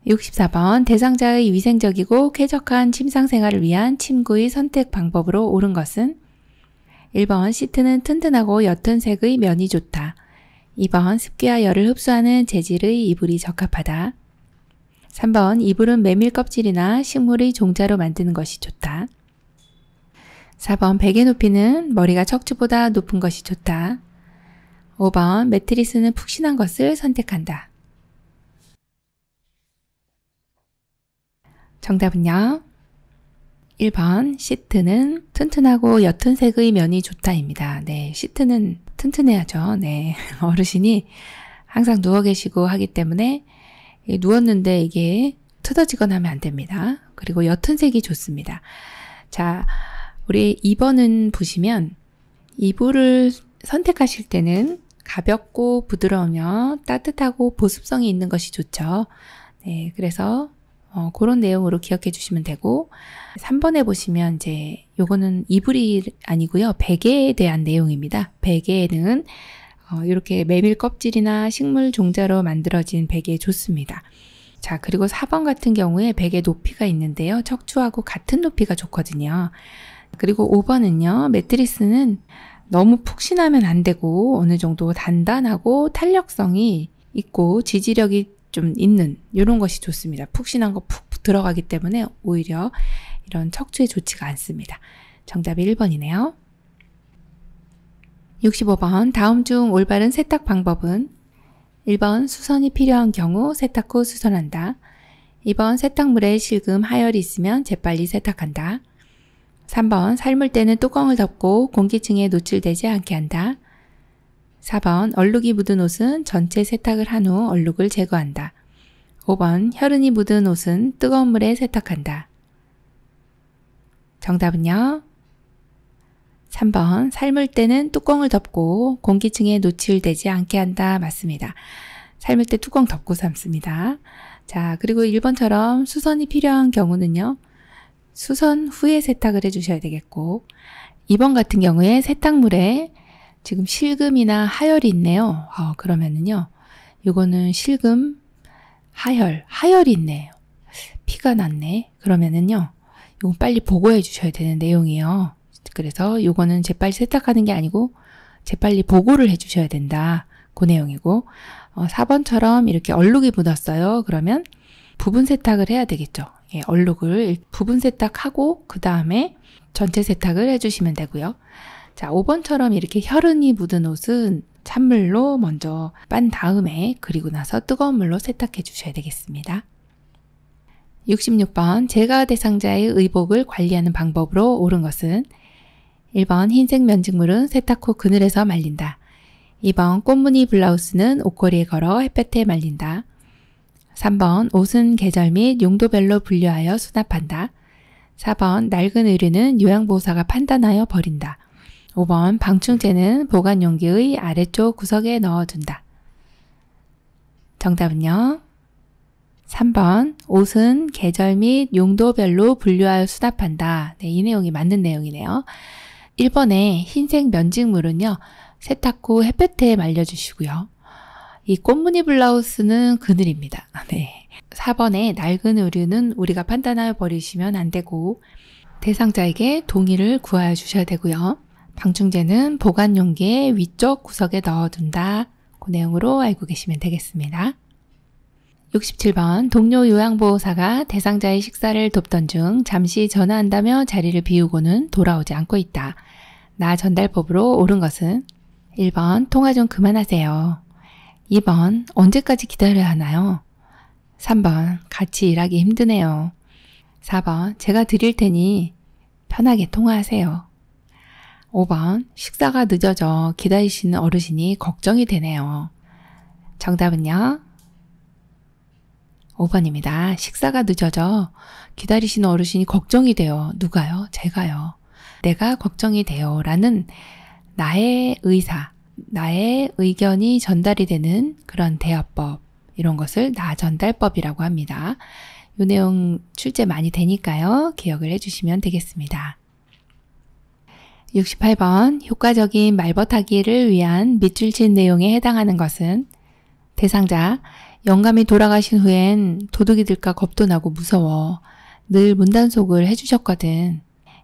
64번 대상자의 위생적이고 쾌적한 침상생활을 위한 침구의 선택 방법으로 옳은 것은 1번 시트는 튼튼하고 옅은 색의 면이 좋다. 2번 습기와 열을 흡수하는 재질의 이불이 적합하다. 3번 이불은 메밀 껍질이나 식물의 종자로 만드는 것이 좋다. 4번 베개 높이는 머리가 척추보다 높은 것이 좋다. 5번 매트리스는 푹신한 것을 선택한다. 정답은요? 1번 시트는 튼튼하고 옅은 색의 면이 좋다입니다. 네, 시트는 튼튼해야죠. 네, 어르신이 항상 누워 계시고 하기 때문에 누웠는데 이게 틀어지거나 하면 안 됩니다. 그리고 옅은 색이 좋습니다. 자, 우리 2번은 보시면 이불을 선택하실 때는 가볍고 부드러우며 따뜻하고 보습성이 있는 것이 좋죠. 네, 그래서 그런 내용으로 기억해 주시면 되고 3번에 보시면 이제 요거는 이불이 아니고요. 베개에 대한 내용입니다. 베개는 이렇게 메밀 껍질이나 식물 종자로 만들어진 베개 좋습니다. 자, 그리고 4번 같은 경우에 베개 높이가 있는데요. 척추하고 같은 높이가 좋거든요. 그리고 5번은요. 매트리스는 너무 푹신하면 안 되고 어느 정도 단단하고 탄력성이 있고 지지력이 좀 있는 이런 것이 좋습니다. 푹신한 거 푹 들어가기 때문에 오히려 이런 척추에 좋지가 않습니다. 정답이 1번이네요. 65번 다음 중 올바른 세탁 방법은 1번 수선이 필요한 경우 세탁 후 수선한다. 2번 세탁물에 실금, 하열이 있으면 재빨리 세탁한다. 3번 삶을 때는 뚜껑을 덮고 공기층에 노출되지 않게 한다. 4번 얼룩이 묻은 옷은 전체 세탁을 한 후 얼룩을 제거한다. 5번 혈흔이 묻은 옷은 뜨거운 물에 세탁한다. 정답은요. 3번 삶을 때는 뚜껑을 덮고 공기층에 노출되지 않게 한다. 맞습니다. 삶을 때 뚜껑 덮고 삶습니다. 자, 그리고 1번처럼 수선이 필요한 경우는요. 수선 후에 세탁을 해주셔야 되겠고 2번 같은 경우에 세탁물에 지금 실금이나 하열이 있네요. 그러면은요. 이거는 실금, 하열이 있네요. 피가 났네. 그러면은요. 이건 빨리 보고해 주셔야 되는 내용이에요. 그래서 이거는 재빨리 세탁하는 게 아니고 재빨리 보고를 해 주셔야 된다. 그 내용이고 4번처럼 이렇게 얼룩이 묻었어요. 그러면 부분 세탁을 해야 되겠죠. 예, 얼룩을 부분 세탁하고 그 다음에 전체 세탁을 해주시면 되고요. 자, 5번처럼 이렇게 혈흔이 묻은 옷은 찬물로 먼저 빤 다음에 그리고 나서 뜨거운 물로 세탁해 주셔야 되겠습니다. 66번 제가 대상자의 의복을 관리하는 방법으로 옳은 것은 1번 흰색 면직물은 세탁 후 그늘에서 말린다. 2번 꽃무늬 블라우스는 옷걸이에 걸어 햇볕에 말린다. 3번 옷은 계절 및 용도별로 분류하여 수납한다. 4번 낡은 의류는 요양보호사가 판단하여 버린다. 5번 방충제는 보관용기의 아래쪽 구석에 넣어둔다. 정답은요. 3번 옷은 계절 및 용도별로 분류하여 수납한다. 네, 이 내용이 맞는 내용이네요. 1번의 흰색 면직물은요. 세탁 후 햇볕에 말려주시고요. 이 꽃무늬 블라우스는 그늘입니다. 네. 4번의 낡은 의류는 우리가 판단하여 버리시면 안 되고 대상자에게 동의를 구하여 주셔야 되고요. 방충제는 보관용기의 위쪽 구석에 넣어둔다. 그 내용으로 알고 계시면 되겠습니다. 67번 동료 요양보호사가 대상자의 식사를 돕던 중 잠시 전화한다며 자리를 비우고는 돌아오지 않고 있다. 나 전달법으로 옳은 것은 1번 통화 좀 그만하세요. 2번 언제까지 기다려야 하나요? 3번 같이 일하기 힘드네요. 4번 제가 드릴 테니 편하게 통화하세요. 5번 식사가 늦어져 기다리시는 어르신이 걱정이 되네요. 정답은요? 5번입니다. 식사가 늦어져 기다리시는 어르신이 걱정이 돼요. 누가요? 제가요. 내가 걱정이 돼요. 라는 나의 의사, 나의 의견이 전달이 되는 그런 대화법, 이런 것을 나 전달법이라고 합니다. 이 내용 출제 많이 되니까요. 기억을 해주시면 되겠습니다. 68번 효과적인 말벗하기를 위한 밑줄 친 내용에 해당하는 것은 대상자 영감이 돌아가신 후엔 도둑이 들까 겁도 나고 무서워 늘 문단속을 해주셨거든.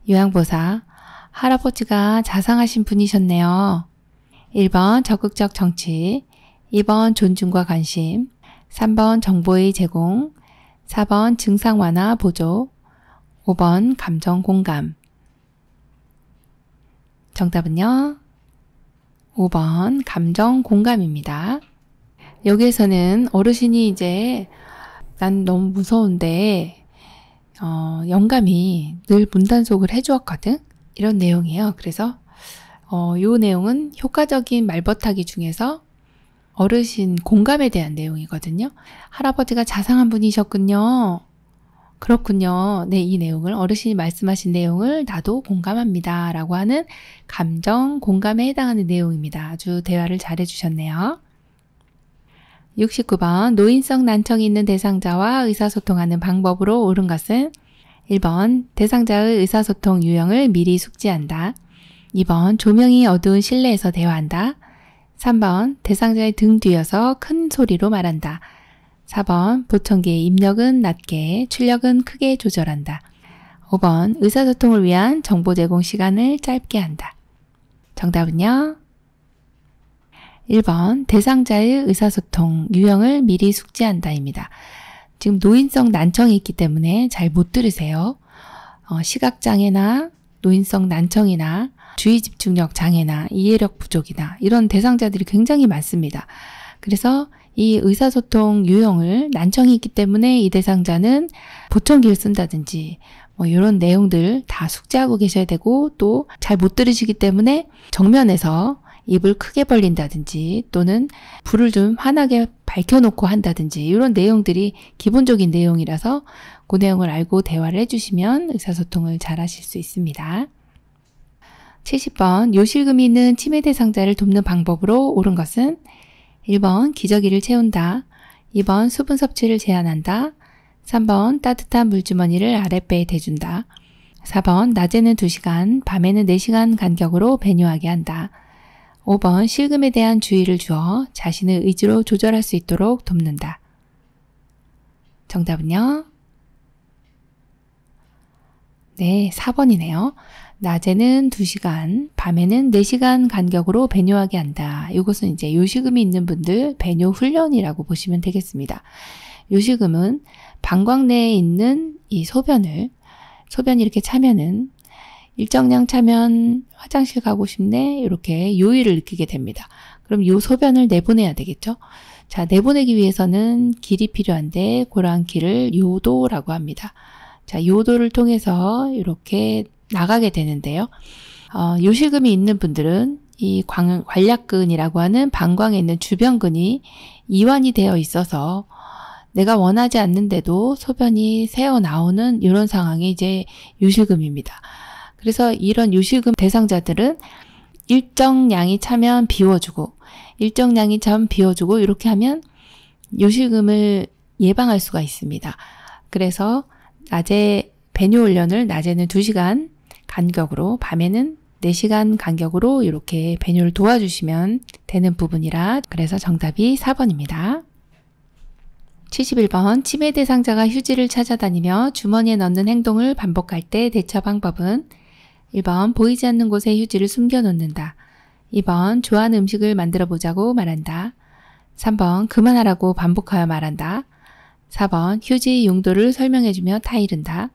요양보호사 할아버지가 자상하신 분이셨네요. 1번 적극적 정치, 2번 존중과 관심, 3번 정보의 제공, 4번 증상 완화 보조, 5번 감정 공감. 정답은요. 5번 감정 공감입니다. 여기에서는 어르신이 이제 난 너무 무서운데 영감이 늘 문단속을 해주었거든? 이런 내용이에요. 그래서 이 내용은 효과적인 말벗하기 중에서 어르신 공감에 대한 내용이거든요. 할아버지가 자상한 분이셨군요. 그렇군요. 네, 이 내용을 어르신이 말씀하신 내용을 나도 공감합니다. 라고 하는 감정 공감에 해당하는 내용입니다. 아주 대화를 잘 해주셨네요. 69번 노인성 난청이 있는 대상자와 의사소통하는 방법으로 옳은 것은 1번 대상자의 의사소통 유형을 미리 숙지한다. 2번 조명이 어두운 실내에서 대화한다. 3번 대상자의 등 뒤여서 큰 소리로 말한다. 4번 보청기의 입력은 낮게, 출력은 크게 조절한다. 5번 의사소통을 위한 정보 제공 시간을 짧게 한다. 정답은요? 1번 대상자의 의사소통 유형을 미리 숙지한다입니다. 지금 노인성 난청이 있기 때문에 잘 못 들으세요. 시각장애나 노인성 난청이나 주의집중력 장애나 이해력 부족이나 이런 대상자들이 굉장히 많습니다. 그래서 이 의사소통 유형을 난청이 있기 때문에 이 대상자는 보청기를 쓴다든지 이런 내용들 다 숙지하고 계셔야 되고, 또 잘 못 들으시기 때문에 정면에서 입을 크게 벌린다든지 또는 불을 좀 환하게 밝혀놓고 한다든지 이런 내용들이 기본적인 내용이라서 그 내용을 알고 대화를 해주시면 의사소통을 잘 하실 수 있습니다. 70번 요실금이 있는 치매 대상자를 돕는 방법으로 옳은 것은 1번 기저귀를 채운다. 2번 수분 섭취를 제한한다. 3번 따뜻한 물주머니를 아랫배에 대준다. 4번 낮에는 2시간, 밤에는 4시간 간격으로 배뇨하게 한다. 5번 실금에 대한 주의를 주어 자신의 의지로 조절할 수 있도록 돕는다. 정답은요? 네, 4번이네요. 낮에는 2시간, 밤에는 4시간 간격으로 배뇨하게 한다. 이것은 이제 요실금이 있는 분들 배뇨 훈련이라고 보시면 되겠습니다. 요실금은 방광 내에 있는 이 소변이 이렇게 차면은 일정량 차면 화장실 가고 싶네 이렇게 요일을 느끼게 됩니다. 그럼 요 소변을 내보내야 되겠죠. 자, 내보내기 위해서는 길이 필요한데 그러한 길을 요도라고 합니다. 자, 요도를 통해서 이렇게 나가게 되는데요. 요실금이 있는 분들은 이 관략근이라고 하는 방광에 있는 주변근이 이완이 되어 있어서 내가 원하지 않는데도 소변이 새어 나오는 이런 상황이 이제 요실금입니다. 그래서 이런 요실금 대상자들은 일정량이 차면 비워주고 일정량이 차면 비워주고 이렇게 하면 요실금을 예방할 수가 있습니다. 그래서 낮에 배뇨 훈련을 낮에는 2시간 간격으로 밤에는 4시간 간격으로 이렇게 배뇨를 도와주시면 되는 부분이라 그래서 정답이 4번입니다. 71번 치매 대상자가 휴지를 찾아다니며 주머니에 넣는 행동을 반복할 때 대처 방법은 1번 보이지 않는 곳에 휴지를 숨겨놓는다. 2번 좋아하는 음식을 만들어 보자고 말한다. 3번 그만하라고 반복하여 말한다. 4번 휴지 용도를 설명해주며 타이른다.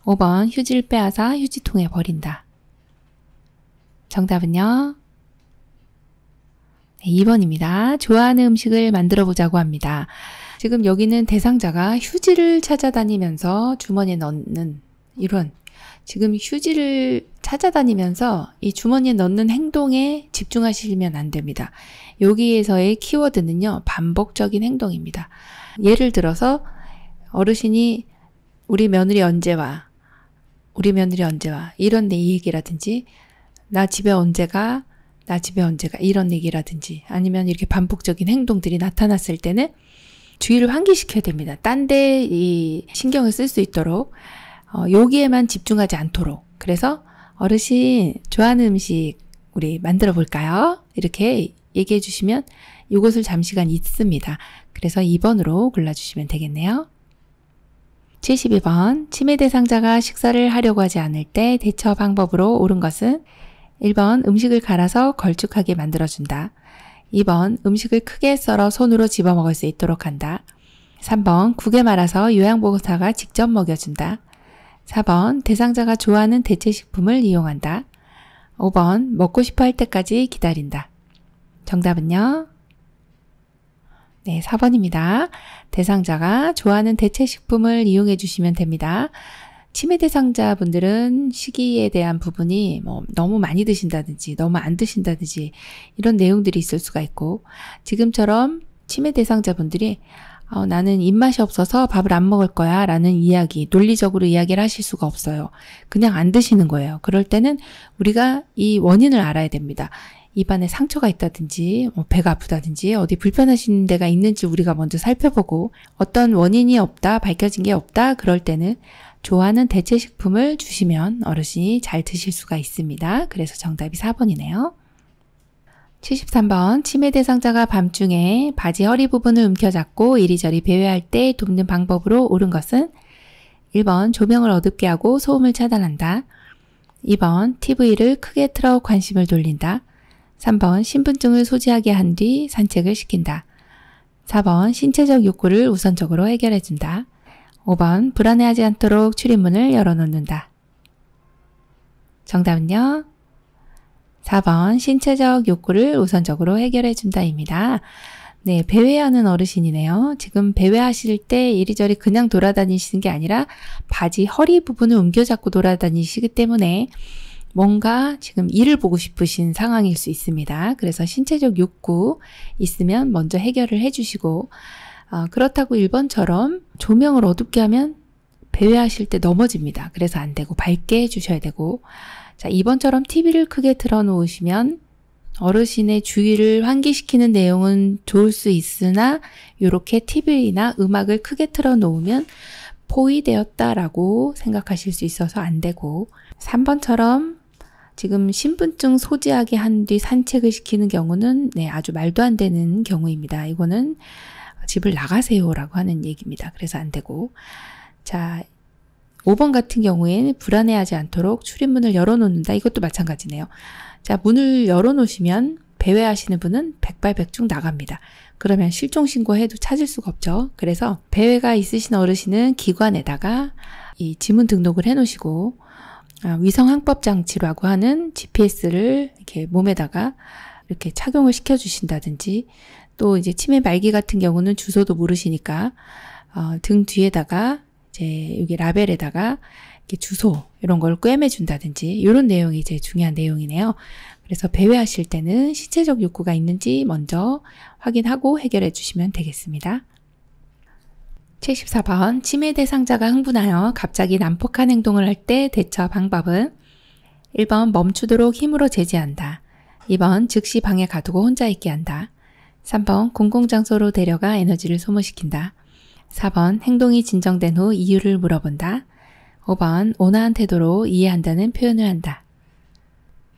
5번 휴지를 빼앗아 휴지통에 버린다. 정답은요? 네, 2번입니다. 좋아하는 음식을 만들어 보자고 합니다. 지금 여기는 대상자가 휴지를 찾아다니면서 주머니에 넣는 이런 지금 휴지를 찾아다니면서 이 주머니에 넣는 행동에 집중하시면 안 됩니다. 여기에서의 키워드는요, 반복적인 행동입니다. 예를 들어서 어르신이 우리 며느리 언제 와? 우리 며느리 언제 와? 이런 얘기라든지 나 집에 언제 가? 나 집에 언제 가? 이런 얘기라든지 아니면 이렇게 반복적인 행동들이 나타났을 때는 주의를 환기시켜야 됩니다. 딴 데 이 신경을 쓸 수 있도록 여기에만 집중하지 않도록. 그래서 어르신 좋아하는 음식 우리 만들어 볼까요? 이렇게 얘기해 주시면 이것을 잠시간 있습니다. 그래서 2번으로 골라주시면 되겠네요. 72번 치매 대상자가 식사를 하려고 하지 않을 때 대처 방법으로 옳은 것은 1번 음식을 갈아서 걸쭉하게 만들어준다. 2번 음식을 크게 썰어 손으로 집어먹을 수 있도록 한다. 3번 국에 말아서 요양보호사가 직접 먹여준다. 4번 대상자가 좋아하는 대체식품을 이용한다. 5번 먹고 싶어 할 때까지 기다린다. 정답은요? 네, 4번입니다. 대상자가 좋아하는 대체식품을 이용해 주시면 됩니다. 치매 대상자분들은 식이에 대한 부분이 너무 많이 드신다든지 너무 안 드신다든지 이런 내용들이 있을 수가 있고 지금처럼 치매 대상자분들이 나는 입맛이 없어서 밥을 안 먹을 거야 라는 이야기, 논리적으로 이야기를 하실 수가 없어요. 그냥 안 드시는 거예요. 그럴 때는 우리가 이 원인을 알아야 됩니다. 입안에 상처가 있다든지 배가 아프다든지 어디 불편하신 데가 있는지 우리가 먼저 살펴보고 어떤 원인이 없다, 밝혀진 게 없다 그럴 때는 좋아하는 대체식품을 주시면 어르신이 잘 드실 수가 있습니다. 그래서 정답이 4번이네요. 73번 치매 대상자가 밤중에 바지 허리 부분을 움켜잡고 이리저리 배회할 때 돕는 방법으로 옳은 것은 1번 조명을 어둡게 하고 소음을 차단한다. 2번 TV를 크게 틀어 관심을 돌린다. 3번 신분증을 소지하게 한 뒤 산책을 시킨다. 4번 신체적 욕구를 우선적으로 해결해준다. 5번 불안해하지 않도록 출입문을 열어놓는다. 정답은요? 4번 신체적 욕구를 우선적으로 해결해준다입니다. 네, 배회하는 어르신이네요. 지금 배회하실 때 이리저리 그냥 돌아다니시는 게 아니라 바지 허리 부분을 움켜잡고 돌아다니시기 때문에 뭔가 지금 일을 보고 싶으신 상황일 수 있습니다. 그래서 신체적 욕구 있으면 먼저 해결을 해주시고 그렇다고 1번처럼 조명을 어둡게 하면 배회하실 때 넘어집니다. 그래서 안 되고 밝게 해주셔야 되고 자 2번처럼 TV를 크게 틀어놓으시면 어르신의 주의를 환기시키는 내용은 좋을 수 있으나 이렇게 TV나 음악을 크게 틀어놓으면 포위되었다라고 생각하실 수 있어서 안 되고 3번처럼 지금 신분증 소지하게 한 뒤 산책을 시키는 경우는 네, 아주 말도 안 되는 경우입니다. 이거는 집을 나가세요라고 하는 얘기입니다. 그래서 안 되고 자 5번 같은 경우에는 불안해하지 않도록 출입문을 열어놓는다. 이것도 마찬가지네요. 자 문을 열어놓으시면 배회하시는 분은 백발백중 나갑니다. 그러면 실종신고해도 찾을 수가 없죠. 그래서 배회가 있으신 어르신은 기관에다가 이 지문 등록을 해놓으시고 위성항법장치라고 하는 GPS를 이렇게 몸에다가 이렇게 착용을 시켜주신다든지 또 이제 치매 말기 같은 경우는 주소도 모르시니까 등 뒤에다가 이제 여기 라벨에다가 이렇게 주소 이런 걸 꿰매준다든지 이런 내용이 이제 중요한 내용이네요. 그래서 배회하실 때는 신체적 욕구가 있는지 먼저 확인하고 해결해 주시면 되겠습니다. 74번 치매 대상자가 흥분하여 갑자기 난폭한 행동을 할 때 대처 방법은 1번 멈추도록 힘으로 제지한다. 2번 즉시 방에 가두고 혼자 있게 한다. 3번 공공장소로 데려가 에너지를 소모시킨다. 4번 행동이 진정된 후 이유를 물어본다. 5번 온화한 태도로 이해한다는 표현을 한다.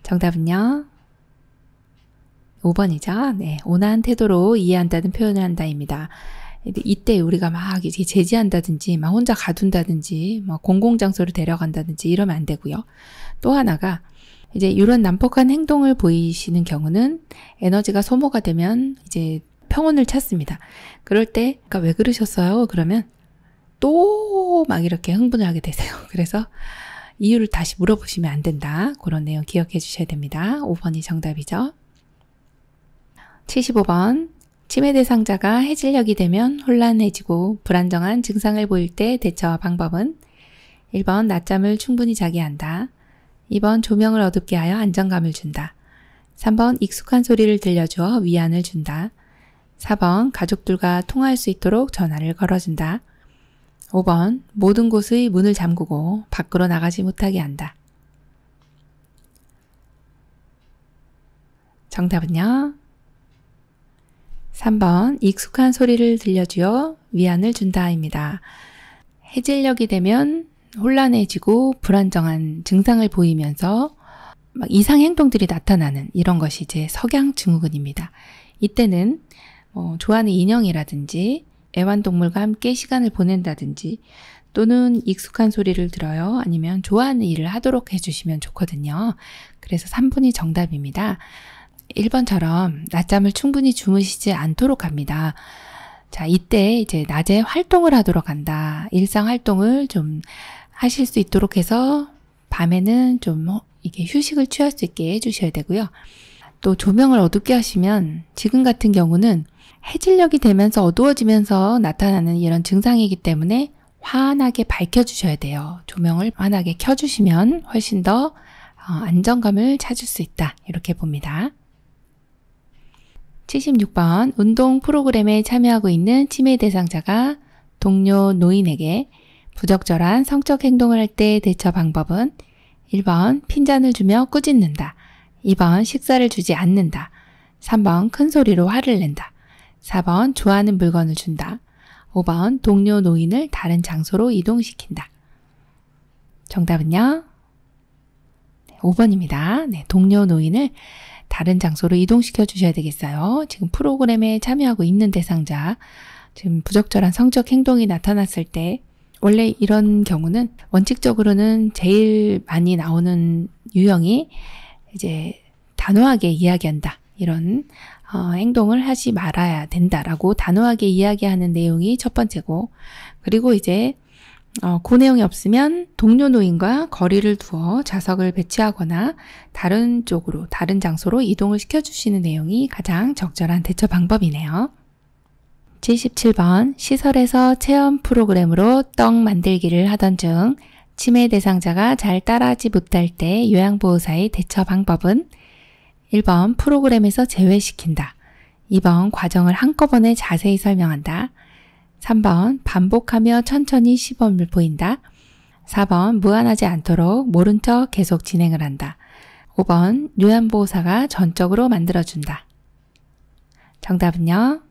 정답은요? 5번이죠. 네, 온화한 태도로 이해한다는 표현을 한다입니다. 이때 우리가 막 이렇게 제지한다든지 막 혼자 가둔다든지 막 공공장소로 데려간다든지 이러면 안 되고요. 또 하나가 이제 이런 난폭한 행동을 보이시는 경우는 에너지가 소모가 되면 이제 평온을 찾습니다. 그럴 때 그러니까 왜 그러셨어요? 그러면 또 막 이렇게 흥분을 하게 되세요. 그래서 이유를 다시 물어보시면 안 된다. 그런 내용 기억해 주셔야 됩니다. 5번이 정답이죠. 75번 치매 대상자가 해질녘이 되면 혼란해지고 불안정한 증상을 보일 때 대처 방법은 1번 낮잠을 충분히 자게 한다. 2번 조명을 어둡게 하여 안정감을 준다. 3번 익숙한 소리를 들려주어 위안을 준다. 4번 가족들과 통화할 수 있도록 전화를 걸어준다. 5번 모든 곳의 문을 잠그고 밖으로 나가지 못하게 한다. 정답은요? 3번 익숙한 소리를 들려주어 위안을 준다입니다. 해질녘이 되면 혼란해지고 불안정한 증상을 보이면서 막 이상 행동들이 나타나는 이런 것이 이제 석양증후군입니다. 이때는 좋아하는 인형이라든지 애완동물과 함께 시간을 보낸다든지 또는 익숙한 소리를 들어요. 아니면 좋아하는 일을 하도록 해주시면 좋거든요. 그래서 3번이 정답입니다. 1번처럼 낮잠을 충분히 주무시지 않도록 합니다. 자, 이때 이제 낮에 활동을 하도록 한다. 일상 활동을 좀 하실 수 있도록 해서 밤에는 좀 이게 휴식을 취할 수 있게 해주셔야 되고요. 또 조명을 어둡게 하시면 지금 같은 경우는 해질녘이 되면서 어두워지면서 나타나는 이런 증상이기 때문에 환하게 밝혀주셔야 돼요. 조명을 환하게 켜주시면 훨씬 더 안정감을 찾을 수 있다. 이렇게 봅니다. 76번 운동 프로그램에 참여하고 있는 치매 대상자가 동료 노인에게 부적절한 성적 행동을 할 때 대처 방법은 1번 핀잔을 주며 꾸짖는다. 2번 식사를 주지 않는다. 3번 큰 소리로 화를 낸다. 4번 좋아하는 물건을 준다. 5번 동료 노인을 다른 장소로 이동시킨다. 정답은요? 5번입니다. 네, 동료 노인을 다른 장소로 이동시켜 주셔야 되겠어요. 지금 프로그램에 참여하고 있는 대상자, 지금 부적절한 성적 행동이 나타났을 때 원래 이런 경우는 원칙적으로는 제일 많이 나오는 유형이 이제 단호하게 이야기한다. 이런 행동을 하지 말아야 된다라고 단호하게 이야기하는 내용이 첫 번째고, 그리고 이제 그 내용이 없으면 동료 노인과 거리를 두어 좌석을 배치하거나 다른 쪽으로, 다른 장소로 이동을 시켜주시는 내용이 가장 적절한 대처 방법이네요. 77번, 시설에서 체험 프로그램으로 떡 만들기를 하던 중 치매 대상자가 잘 따라하지 못할 때 요양보호사의 대처 방법은 1번, 프로그램에서 제외시킨다. 2번, 과정을 한꺼번에 자세히 설명한다. 3번, 반복하며 천천히 시범을 보인다. 4번, 무안하지 않도록 모른 척 계속 진행을 한다. 5번, 요양보호사가 전적으로 만들어준다. 정답은요?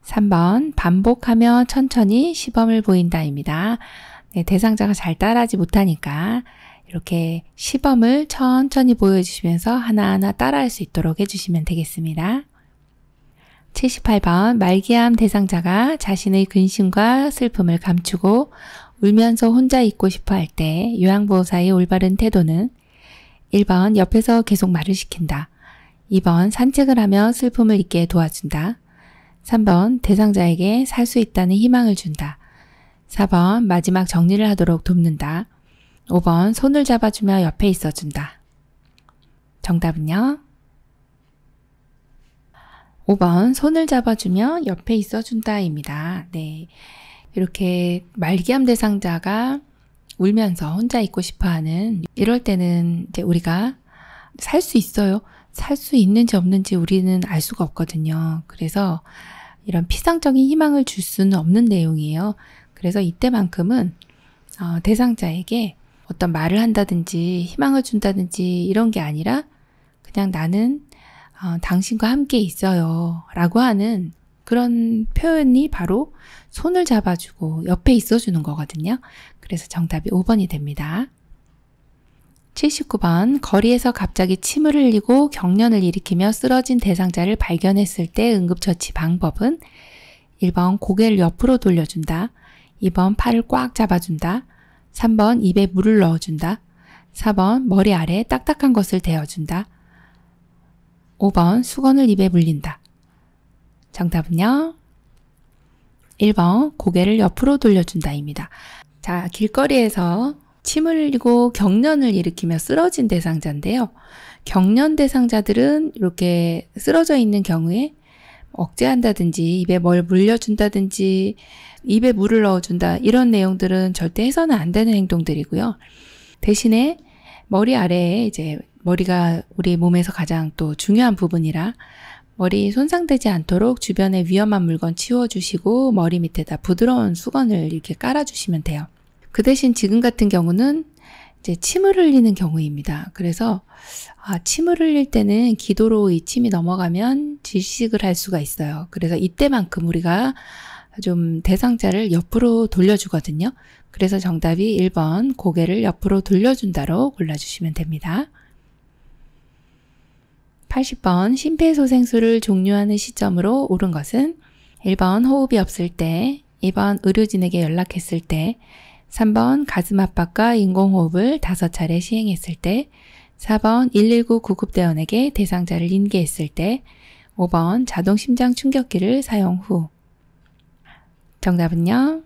3번, 반복하며 천천히 시범을 보인다입니다. 네, 대상자가 잘 따라하지 못하니까 이렇게 시범을 천천히 보여주시면서 하나하나 따라할 수 있도록 해주시면 되겠습니다. 78번, 말기암 대상자가 자신의 근심과 슬픔을 감추고 울면서 혼자 있고 싶어 할 때 요양보호사의 올바른 태도는 1번, 옆에서 계속 말을 시킨다. 2번, 산책을 하며 슬픔을 잊게 도와준다. 3번, 대상자에게 살 수 있다는 희망을 준다. 4번, 마지막 정리를 하도록 돕는다. 5번, 손을 잡아주며 옆에 있어준다. 정답은요? 5번, 손을 잡아주며 옆에 있어준다입니다. 네, 이렇게 말기암 대상자가 울면서 혼자 있고 싶어하는 이럴 때는 이제 우리가 살 수 있어요. 살 수 있는지 없는지 우리는 알 수가 없거든요. 그래서 이런 피상적인 희망을 줄 수는 없는 내용이에요. 그래서 이때만큼은 대상자에게 어떤 말을 한다든지 희망을 준다든지 이런 게 아니라 그냥 나는 당신과 함께 있어요 라고 하는 그런 표현이 바로 손을 잡아주고 옆에 있어주는 거거든요. 그래서 정답이 5번이 됩니다. 79번, 거리에서 갑자기 침을 흘리고 경련을 일으키며 쓰러진 대상자를 발견했을 때 응급처치 방법은 1번, 고개를 옆으로 돌려준다. 2번, 팔을 꽉 잡아준다. 3번, 입에 물을 넣어준다. 4번, 머리 아래 딱딱한 것을 대어준다. 5번, 수건을 입에 물린다. 정답은요? 1번, 고개를 옆으로 돌려준다입니다. 자, 길거리에서 침을 흘리고 경련을 일으키며 쓰러진 대상자인데요. 경련 대상자들은 이렇게 쓰러져 있는 경우에 억제한다든지 입에 뭘 물려준다든지 입에 물을 넣어준다 이런 내용들은 절대 해서는 안 되는 행동들이고요. 대신에 머리 아래에 이제 머리가 우리 몸에서 가장 또 중요한 부분이라 머리 손상되지 않도록 주변에 위험한 물건 치워주시고 머리 밑에다 부드러운 수건을 이렇게 깔아주시면 돼요. 그 대신 지금 같은 경우는 이제 침을 흘리는 경우입니다. 그래서 침을 흘릴 때는 기도로 이 침이 넘어가면 질식을 할 수가 있어요. 그래서 이때만큼 우리가 좀 대상자를 옆으로 돌려주거든요. 그래서 정답이 1번 고개를 옆으로 돌려준다로 골라주시면 됩니다. 80번 심폐소생술을 종료하는 시점으로 옳은 것은 1번 호흡이 없을 때, 2번 의료진에게 연락했을 때, 3번 가슴 압박과 인공호흡을 5차례 시행했을 때, 4번 119 구급대원에게 대상자를 인계했을 때, 5번 자동 심장 충격기를 사용 후. 정답은요?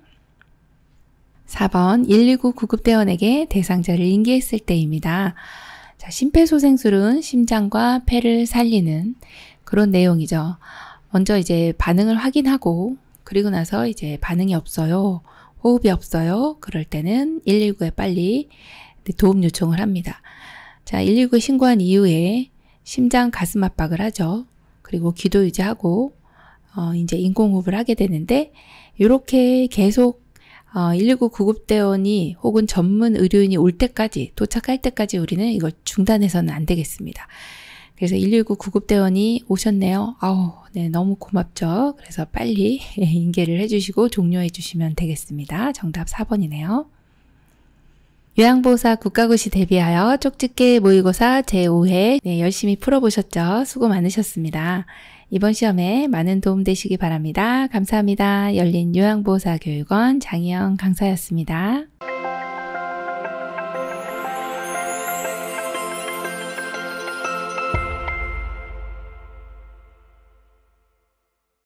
4번 119 구급대원에게 대상자를 인계했을 때입니다. 자, 심폐소생술은 심장과 폐를 살리는 그런 내용이죠. 먼저 이제 반응을 확인하고 그리고 나서 이제 반응이 없어요. 호흡이 없어요. 그럴 때는 119에 빨리 도움 요청을 합니다. 자, 119에 신고한 이후에 심장 가슴 압박을 하죠. 그리고 기도 유지하고 이제 인공호흡을 하게 되는데 이렇게 계속 119 구급대원이 혹은 전문 의료인이 올 때까지 도착할 때까지 우리는 이걸 중단해서는 안 되겠습니다. 그래서 119 구급대원이 오셨네요. 네, 너무 고맙죠. 그래서 빨리 인계를 해주시고 종료해 주시면 되겠습니다. 정답 4번이네요. 요양보호사 국가고시 대비하여 쪽집게 모의고사 제5회 열심히 풀어보셨죠? 수고 많으셨습니다. 이번 시험에 많은 도움 되시기 바랍니다. 감사합니다. 열린 요양보호사 교육원 장희영 강사였습니다.